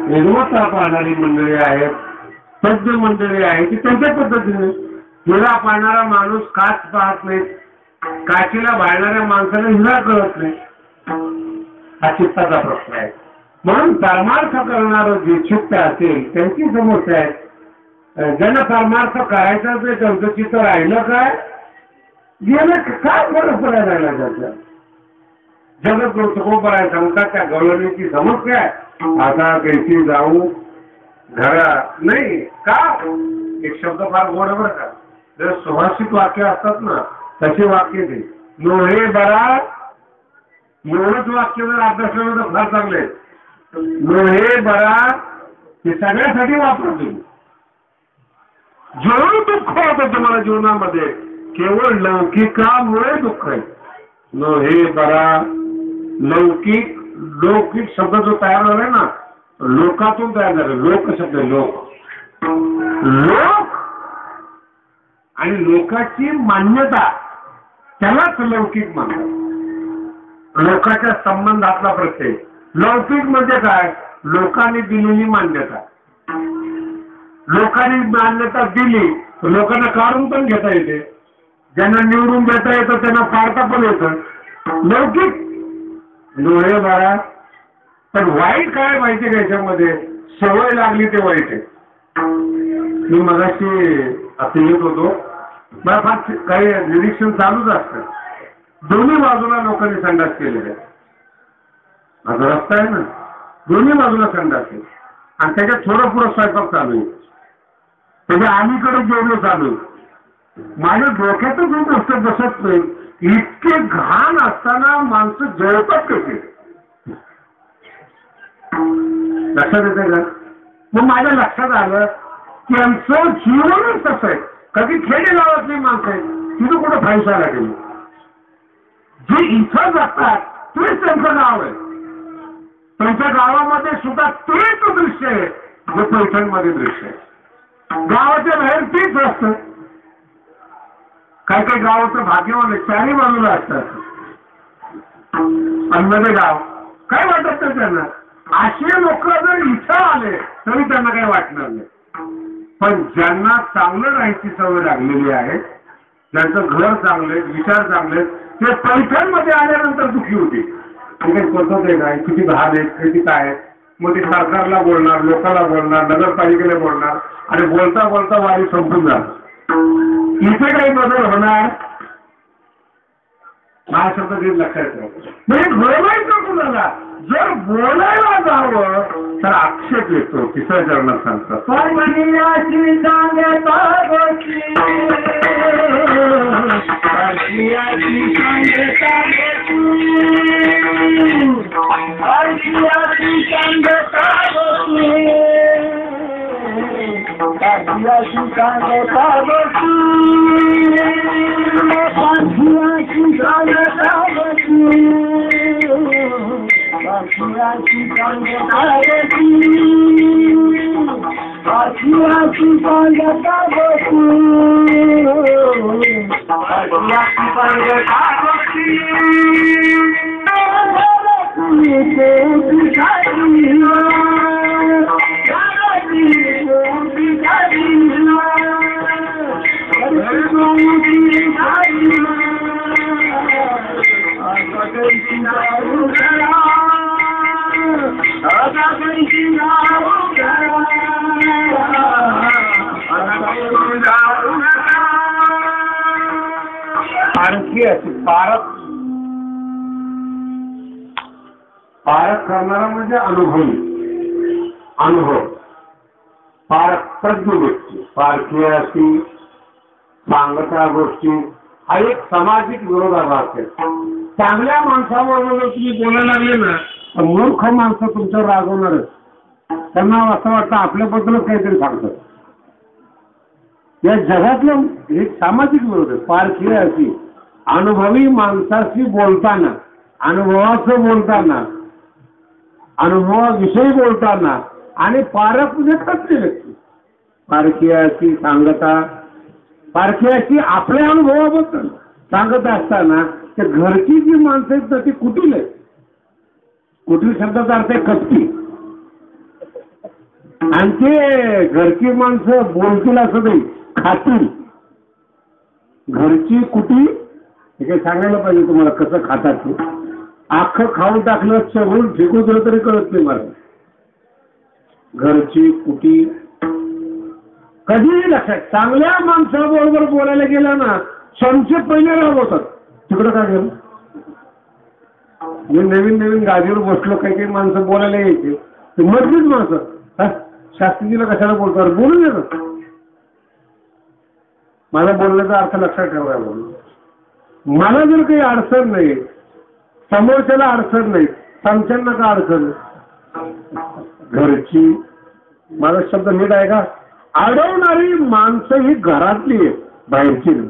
[SPEAKER 1] निर्मता पाहणारी मंडळी आहेत, तज्ञ मंडळी आहेत की त्यांच्या पद्धतीने. हिरा पाहणारा माणूस काच पाहत नाही, काचीला भाळणाऱ्या माणसाला हिरा कळत नाही. हा चित्ताचा प्रश्न आहे. म्हणून परमार्थ करणारं जे चित्त असेल त्यांची समस्या आहे. ज्यांना परमार्थ करायचा ते त्यांचं चित्त राहिलं काय, गेलं काय फरक पडायला लागला त्याचा. जगत गोष्टोपराय सांगतात त्या गवळणीची समस्या आहे. आता कैसी जाऊ घरा नाही का, एक शब्द फार गोड बरं का, जर सुभाषित वाक्य असतात ना तसे वाक्य ते लोहे बरा, एवढंच वाक्य जर अभ्यासलं तर फार चांगले. लोहे बरा हे सगळ्यासाठी वापरतो. जेवढं दुःख होतं तुम्हाला जीवनामध्ये केवळ लौकिकामुळे दुःख आहे. लोहे बरा, लौकिक, लौकिक शब्द जो तयार झालाय ना लोकातून तयार झाला. लोक शब्द लोक, लोक आणि लोकाची मान्यता त्यालाच लौकिक म्हणतात. लोकाच्या संबंधातला प्रत्यय. लौकिक म्हणजे काय, लोकांनी दिलेली मान्यता. लोकांनी मान्यता दिली लोकांना काढून पण घेता येते, ज्यांना निवडून देता येतं त्यांना पाडता पण येतं. लौकिक लोहे बाळा. पण वाईट काय माहिती का याच्यामध्ये, सवय लागली ते वाईट आहे. मी मगाशी असं येत होतो, मला फार काही निरीक्षण चालूच असतं. दोन्ही बाजूला लोकांनी संडास केलेले आहे. माझा रस्ता आहे ना, दोन्ही बाजूला संडास आहे आणि त्याच्यात थोडं पुढं स्वयंपाक चालू आहे, त्याच्या अलीकडे जेवण चालू आहे. माझ्या डोक्यातच ही गोष्ट बसत नाही, इतके घाण असताना माणसं जेवतात कसे. लक्षात येते का. मग माझ्या लक्षात आलं की आमचं जीवनच तसं आहे. कधी खेडे गावातली माणसं आहेत तिथं कुठं फायसायला गेली, जे इथं जातात तेच त्यांचं गाव आहे. त्यांच्या गावामध्ये सुद्धा तेच दृश्य आहे जे पैठणमध्ये दृश्य आहे. गावाच्या बाहेर तेच असतं. काही काही गावाचं भाग्यवान चारही बाजूला असतात. अन्नदे गाव काय वाटत नाही त्यांना. असे लोक जर इथं आले तरी त्यांना काही वाटणार नाही. पण ज्यांना चांगलं राहायची सवय लागलेली आहे, ज्यांचं घर चांगले, विचार चांगले, ते पैठणमध्ये आल्यानंतर दुखी होते. काही पद्धत आहे काय, किती घाण आहे, किती काय आहे. मग ते सरकारला बोलणार, लोकांना बोलणार, नगरपालिकेला बोलणार आणि बोलता बोलता वारी संपून जाणार. इथे काही बदल होणार हा शब्द घेऊन लक्षात ठेवा. म्हणजे बोलायचं कुणाला, जर बोलायला जावं तर आक्षेप येतो. तिसऱ्या चरणात सांगतात आणखी अशी पारख करणारा म्हणजे अनुभव पारख प्रज्ञ गोष्टी पारखी अशी सांगता गोष्टी हा एक सामाजिक विरोधाभास आहे. चांगल्या माणसाबरोबर तुम्ही बोलायला लागले ना तर मूर्ख माणसं तुमच्यावर रागवणारच. त्यांना असं वाटतं आपल्याबद्दलच काहीतरी सांगतात. या जगातलं एक सामाजिक विरोध आहे. पारखी अशी अनुभवी माणसाशी बोलताना अनुभवाचं बोलताना अनुभवाविषयी बोलताना आणि पारख म्हणजे प्रत्येक व्यक्ती पारखी अशी सांगता पारखी अशी आपल्या अनुभवाबद्दल सांगत असताना त्या घरची जी माणसं आहेत ना ती कुटील आहेत. कुटील शब्दाचा अर्थ आहे कपटी. आणि ते घरची माणसं बोलतील असं नाही खातील. घरची कुटी हे काही सांगायला पाहिजे तुम्हाला कसं खातात ते. अख्खं खाऊन टाकलं चवून फेकून दिलं तरी कळत नाही मला. घरची कुटी कधीही लक्षात. चांगल्या माणसाबरोबर बोलायला गेलं ना संशय पहिले राबवतात. तिकडं काय गेलं मी नवीन गादीवर बसलो काही काही माणसं बोलायला यायचे ते मजबूत माणसं शास्त्रीजीला कशाला बोलतात बोलू दे ना. माझा बोलण्याचा अर्थ लक्षात ठेवायला म्हणून मला जर काही अडचण नाही समोरच्याला अडचण नाही समच्यांना का अडचण घरची माझा शब्द नीट आहे का. अडवणारी माणसं ही घरातली आहे बाहेरची नाही.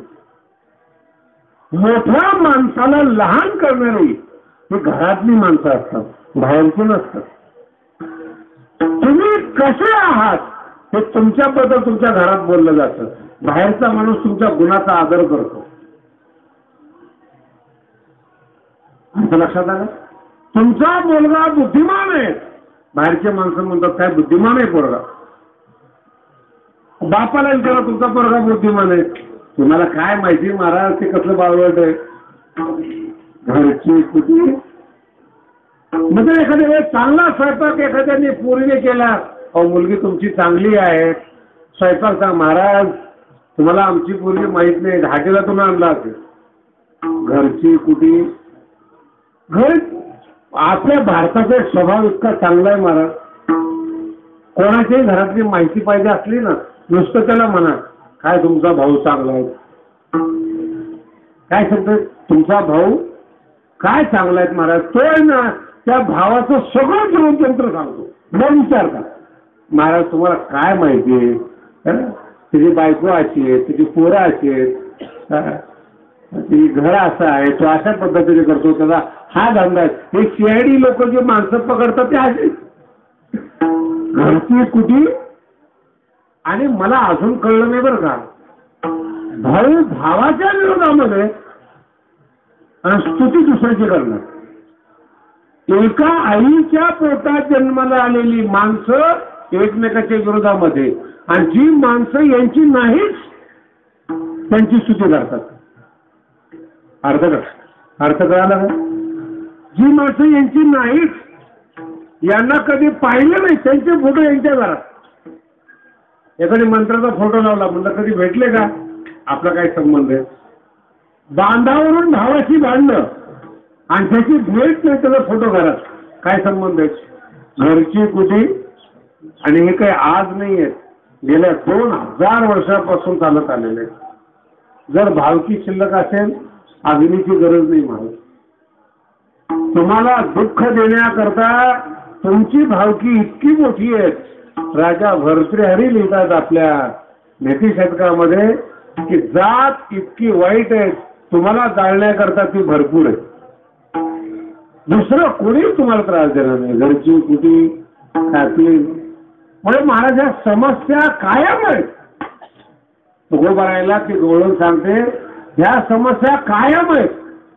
[SPEAKER 1] मोठ्या माणसाला लहान करणारी ही घरातली माणसं असतात बाहेरची नसतात. तुम्ही कसे आहात हे तुमच्याबद्दल तुमच्या घरात बोललं जातं. बाहेरचा माणूस तुमच्या गुणाचा आदर करतो. असं लक्षात आलं. तुमचा मुलगा बुद्धिमान आहे बाहेरचे माणसं म्हणतात काय बुद्धिमान आहे पोरगा. बापाला विचारा तुमचा पोरगा बुद्धिमान आहे तुम्हाला काय माहिती महाराज ते कसलं बावळट आहे. घरची कुठे म्हणजे एखाद्या वेळेस चांगला स्वयंपाक एखाद्याने पोरीने केला अहो मुलगी तुमची चांगली आहे स्वयंपाक सांग महाराज तुम्हाला आमची पोरगी माहित नाही घाटीला तुम्ही आणला असेल. घरची कुठे घर आपल्या भारताचा स्वभाव इतका चांगला आहे महाराज. कोणाच्याही घरातली माहिती पाहिजे असली ना नुसतं त्याला म्हणा काय तुमचा भाऊ चांगला आहे काय सांगतोय तुमचा भाऊ काय चांगला आहे महाराज. तो आहे ना त्या भावाचं सगळं जीवनतंत्र सांगतो. मग विचारता महाराज तुम्हाला काय माहिती आहे तुझी बायको अशी आहे तुझी पोरं अशी आहेत तुझी घर असं आहे तो अशा पद्धतीने करतो त्याला हा धंदा आहे. हे सीआयडी लोक जे माणसं पकडतात ते असे घरची कुठे. आणि मला अजून कळलं नाही बरं का भाऊ भावाच्या विरोधामध्ये स्तुती दुसऱ्याची करणार. एका आईच्या पोटात जन्माला आलेली माणसं एकमेकाच्या विरोधामध्ये आणि जी माणसं यांची नाहीच त्यांची स्तुती करतात. अर्थ कळाला का. जी माणसं यांची नाहीच यांना कधी पाहिलं नाही त्यांचे फोटो यांच्या घरात. एखादी मंत्र्याचा फोटो लावला म्हणलं कधी भेटले का आपला काय संबंध आहे. बांधावरून भावाशी भांडणं आणि त्याची भेट नाही त्याचा फोटो घरात काय संबंध आहे. घरची कुठे आणि हे काही आज नाही आहेत गेल्या 2000 वर्षापासून चालत आलेले आहेत. जर भावकी शिल्लक असेल अग्नीची गरज नाही महाराज. तुम्हाला दुःख देण्याकरता तुमची भावकी इतकी मोठी आहे. राजा भर्तृहरी लिहितात आपल्या नीतिशतकामध्ये की जात इतकी वाईट आहे तुम्हाला जाळण्याकरता ती भरपूर आहे. दुसरं कोणी तुम्हाला त्रास देणार नाही. घरची कुठे खातील म्हणजे महाराज ह्या समस्या कायम आहेत. तुकोबारायला ती गोळून सांगते ह्या समस्या कायम आहेत,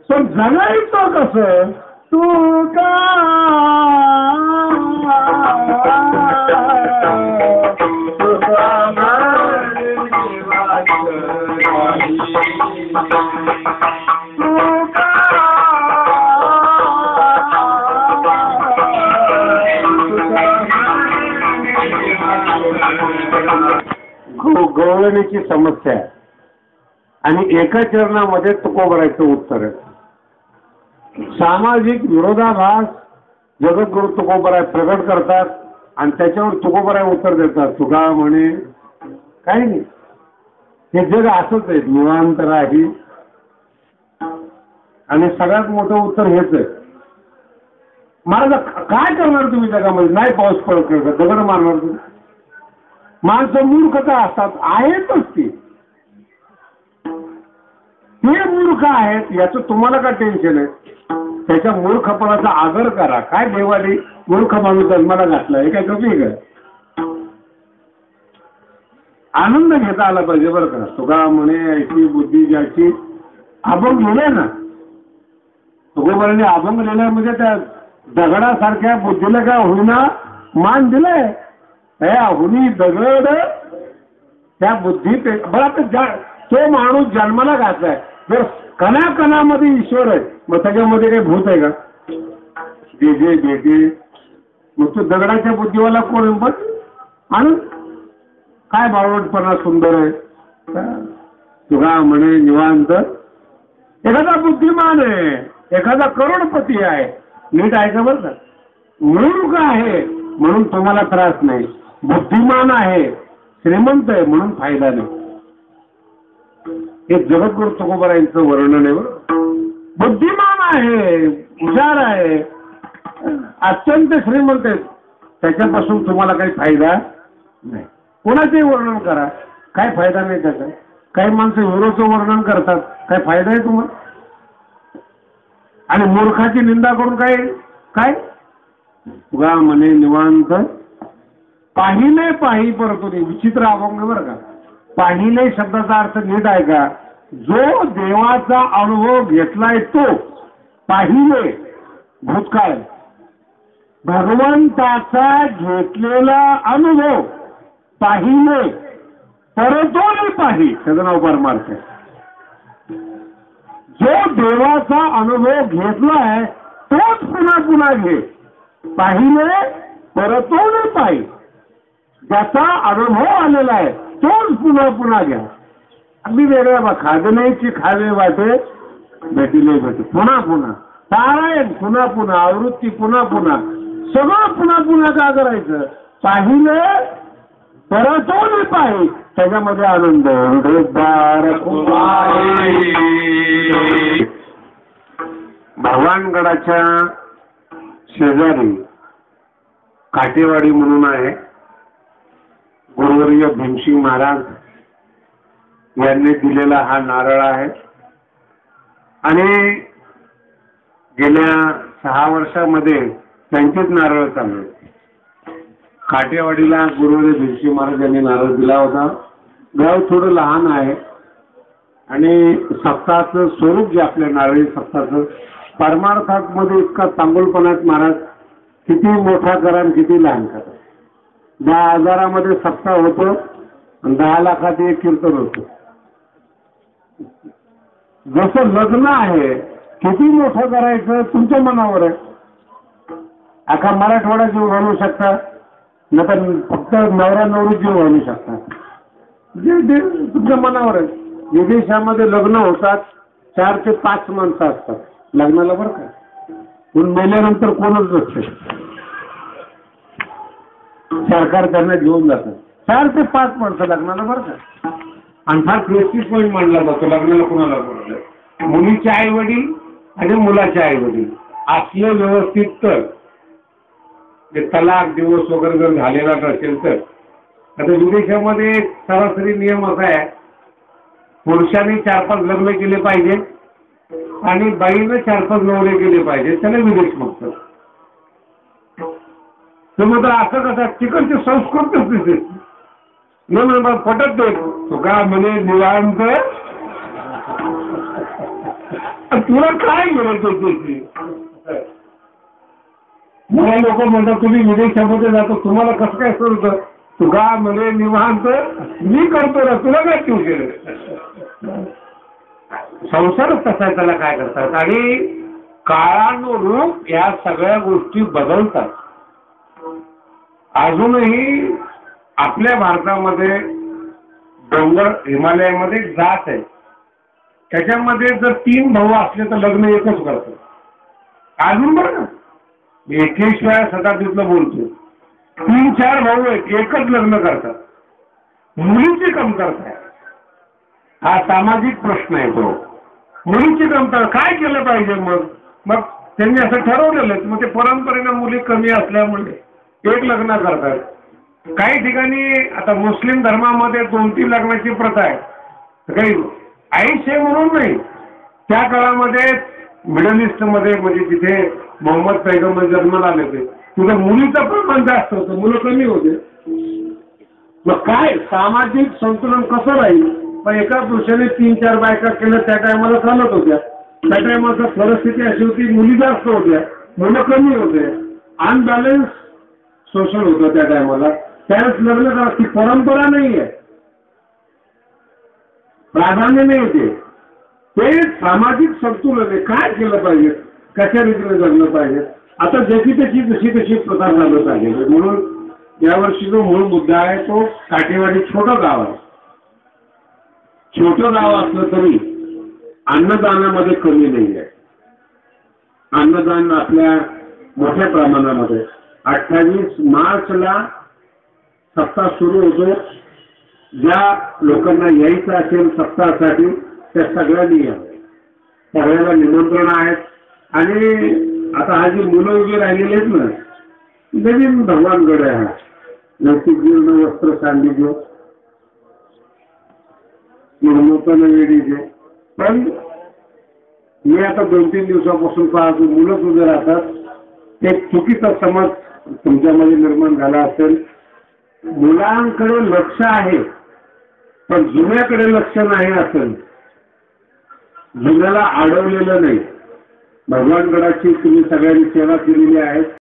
[SPEAKER 1] पण जगायचं कसं? तुका गवळणीची समस्या आहे आणि एका चरणामध्ये तुकोबरायचं उत्तर आहे. सामाजिक विरोधाभास जगद्गुरु तुकोबराय प्रगट करतात आणि त्याच्यावर तुकोबराय उत्तर देतात. तुका म्हणे काही नाही, हे जग असंच आहे, निवांत राही. आणि सगळ्यात मोठं उत्तर हेच आहे, महाराज काय करणार तुम्ही जगामध्ये? नाही पाऊस पडत का दगड मारणार तुम्ही? माणसं मूर्खता असतात, आहेतच ती, ते मूर्ख आहेत, याचं तुम्हाला काय टेन्शन आहे? त्याच्या मूर्खपणाचा आदर करा. काय देवाने मूर्ख माणूस जन्माला घातला, हे काय कमी आहे का? आनंद घेता आला पाहिजे बरं का. तुका म्हणे ऐकी बुद्धी ज्याची अभंग लिहिलाय ना, तुकोबारांनी अभंग लिहिलाय म्हणजे त्या दगडासारख्या बुद्धीला काय होईना मान दिलाय. हुनी दगड त्या बुद्धी बरं. तो माणूस जन्माला घातलाय, जर कणाकणामध्ये ईश्वर आहे, मग त्याच्यामध्ये काही भूत आहे का? जे बेटे मग तो दगडाच्या बुद्धीवाला कोण आहे? पण आणि काय बावळटपणा सुंदर आहे. तुका म्हणे निवांत. एखादा बुद्धिमान आहे, एखादा करोडपती आहे, नीट ऐका बरं का. मूर्ख आहे म्हणून तुम्हाला त्रास नाही, बुद्धिमान आहे, श्रीमंत आहे म्हणून फायदा नाही. हे जगद्गुरु तुकोबारायांचं वर्णन आहे. बुद्धिमान आहे, हुशार आहे, अत्यंत श्रीमंत आहे, त्याच्यापासून तुम्हाला काही फायदा नाही. कोणाचंही वर्णन करा, काय फायदा नाही त्याचा. काही माणसं हिरोचं वर्णन करतात, काय फायदा आहे तुम्हाला? आणि मूर्खाची निंदा करून काय काय तुगा म्हणे निवांत. पाहिले पाही परतुनी, विचित्र अभंग बरं का. पाहिले शब्दाचा अर्थ नीट आहे का? जो देवाचा अनुभव घेतलाय तो पाहिले, भूतकाळ भगवंताचा घेतलेला अनुभव पाहिले, परतोनी पाही, त्याचं नाव परमार्थ आहे. जो देवाचा अनुभव घेतलाय तोच पुन्हा पुन्हा घे. पाहिले परतोनी पाही, ज्याचा अनुभव आलेला आहे तोच पुन्हा पुन्हा घ्या. अगदी वेगळ्या बा. खाजण्याची खावे वाटे भेटिले भेटे, पुन्हा पुन्हा पारायण, पुन्हा पुन्हा आवृत्ती, पुन्हा पुन्हा सगळं पुन्हा पुन्हा का करायचं? पाहिले परतोनी पाही, त्याच्यामध्ये आनंद. भगवानगडाच्या शेजारी काटेवाडी म्हणून आहे. गुरुवर्य भीमसिंग महाराज यांनी दिलेला हा नारळ आहे आणि गेल्या 6 वर्षामध्ये त्यांचेच नारळ चालू आहे. काटेवाडीला गुरुवर्य भीमसिंग महाराज यांनी नारळ दिला होता. गाव थोडं लहान आहे आणि सप्ताहाचं स्वरूप जे आपल्या नारळी सप्ताहाचं परमार्थात मध्ये इतका चांगुलपणात महाराज किती मोठा करा आणि किती लहान करा. 10,000मध्ये सप्ताह होतो आणि 10 लाखात एक कीर्तन होतं. जसं लग्न आहे, किती मोठं करायचं तुमच्या मनावर आहे. अख्खा मराठवाडा जीव घालू शकता, नाही तर फक्त नवरा नवरी जीव घालू शकता, जे तुमच्या मनावर आहे. विदेशामध्ये लग्न होतात, 4 ते 5 माणसं असतात लग्नाला बरं का. पण मेल्यानंतर कोणच नसते, सरकार त्यांना घेऊन जातं. 4 ते 5 माणसं लग्नाला बरं का. आणि फार प्रेस्टीज पॉईंट मानला जातो लग्नाला. कोणाला बोललं? मुलीचे आई वडील आणि मुलाचे आई वडील असले व्यवस्थित तर. तलाक दिवस वगैरे जर झालेला नसेल तर. आता विदेशामध्ये सरासरी नियम असा आहे, पुरुषांनी 4-5 लग्न केले पाहिजे आणि बाईनं 4-5 नवरे केले पाहिजे, त्याला विदेश म्हणतात. तर मग असं कसं तिकडची संस्कृतीच दिसते म्हणून पटत नाही. तुका म्हणे निवांत तुला काय म्हणतो तुझी? मला लोक म्हणतात तुम्ही विदेशामध्ये जातो, तुम्हाला कसं काय सुरू तुका म्हणजे निवांत मी करतो ना, तुला काय ठेवू केलं? संसारच तसा आहे, त्याला काय करतात. आणि काळानुरूप या सगळ्या गोष्टी बदलतात. अजूनही आपल्या भारतामध्ये डोंगर हिमालयामध्ये जात आहे, त्याच्यामध्ये जर 3 भाऊ असले तर लग्न एकच करतात. अजून बरं 21व्या शताब्दीतलं बोलतो, 3-4 भाऊ आहेत, एकच लग्न करतात. मुलीची कमतरता आहे. हा सामाजिक प्रश्न आहे तो. मुलीची कमतरता काय केलं पाहिजे? मग त्यांनी असं ठरवलेलं, मग ते परंपरेनं मुली कमी असल्यामुळे एक लग्न करतात. काही ठिकाणी आता मुस्लिम धर्मामध्ये 2-3 लग्नाची प्रथा आहे. काही आयुष्य म्हणून नाही, त्या काळामध्ये मिडल ईस्टमध्ये म्हणजे जिथे मोहम्मद पैगंबर जन्माला आले होते, तुझं मुलीचं प्रमाण जास्त होतं, मुलं कमी होते. मग काय सामाजिक संतुलन कसं राहील? पण एका पुरुषाने 3-4 बायका केलं त्या टायमाला चालत होत्या. त्या टायमाला परिस्थिती अशी होती, मुली जास्त होत्या, मुलं कमी होते. अनबॅलन्स सोशल होतं त्या टायमाला. त्यावेळेस लग्न करा, ती परंपरा नाही आहे, प्राधान्य नाही होते. ते सामाजिक संतुलन आहे. काय केलं पाहिजे, कशा रीतीने जगलं पाहिजे. आता जशी तशी प्रथा चालत आहे. म्हणून यावर्षी जो मूळ मुद्दा आहे तो काठेवाडी छोटं गाव आहे. छोटं गाव असलं तरी अन्नदानामध्ये कमी नाही आहे. अन्नदान आपल्या मोठ्या प्रमाणामध्ये 28 मार्चला सप्ताह सुरू होतो. ज्या लोकांना यायचं असेल सप्ताहासाठी त्या सगळ्यांनी यावं. सगळ्याला निमंत्रण आहेत. आणि आता हा जी मुलं उभी राहिलेली आहेत ना, नवीन भगवानगड आहे. हा लौकिक जीवन वस्त्र सांगितलं निर्मोतन वेळीचे. पण मी आता 2-3 दिवसापासून पाहतो मुलं उभे राहतात. ते चुकीचा समज तुमच्यामध्ये निर्माण झाला असेल. मुलांकडे लक्ष आहे पण जुन्याकडे लक्ष नाही असेल. जुन्याला अडवलेलं नाही. भगवानगडाची तुम्ही सगळ्यांनी सेवा केलेली आहे.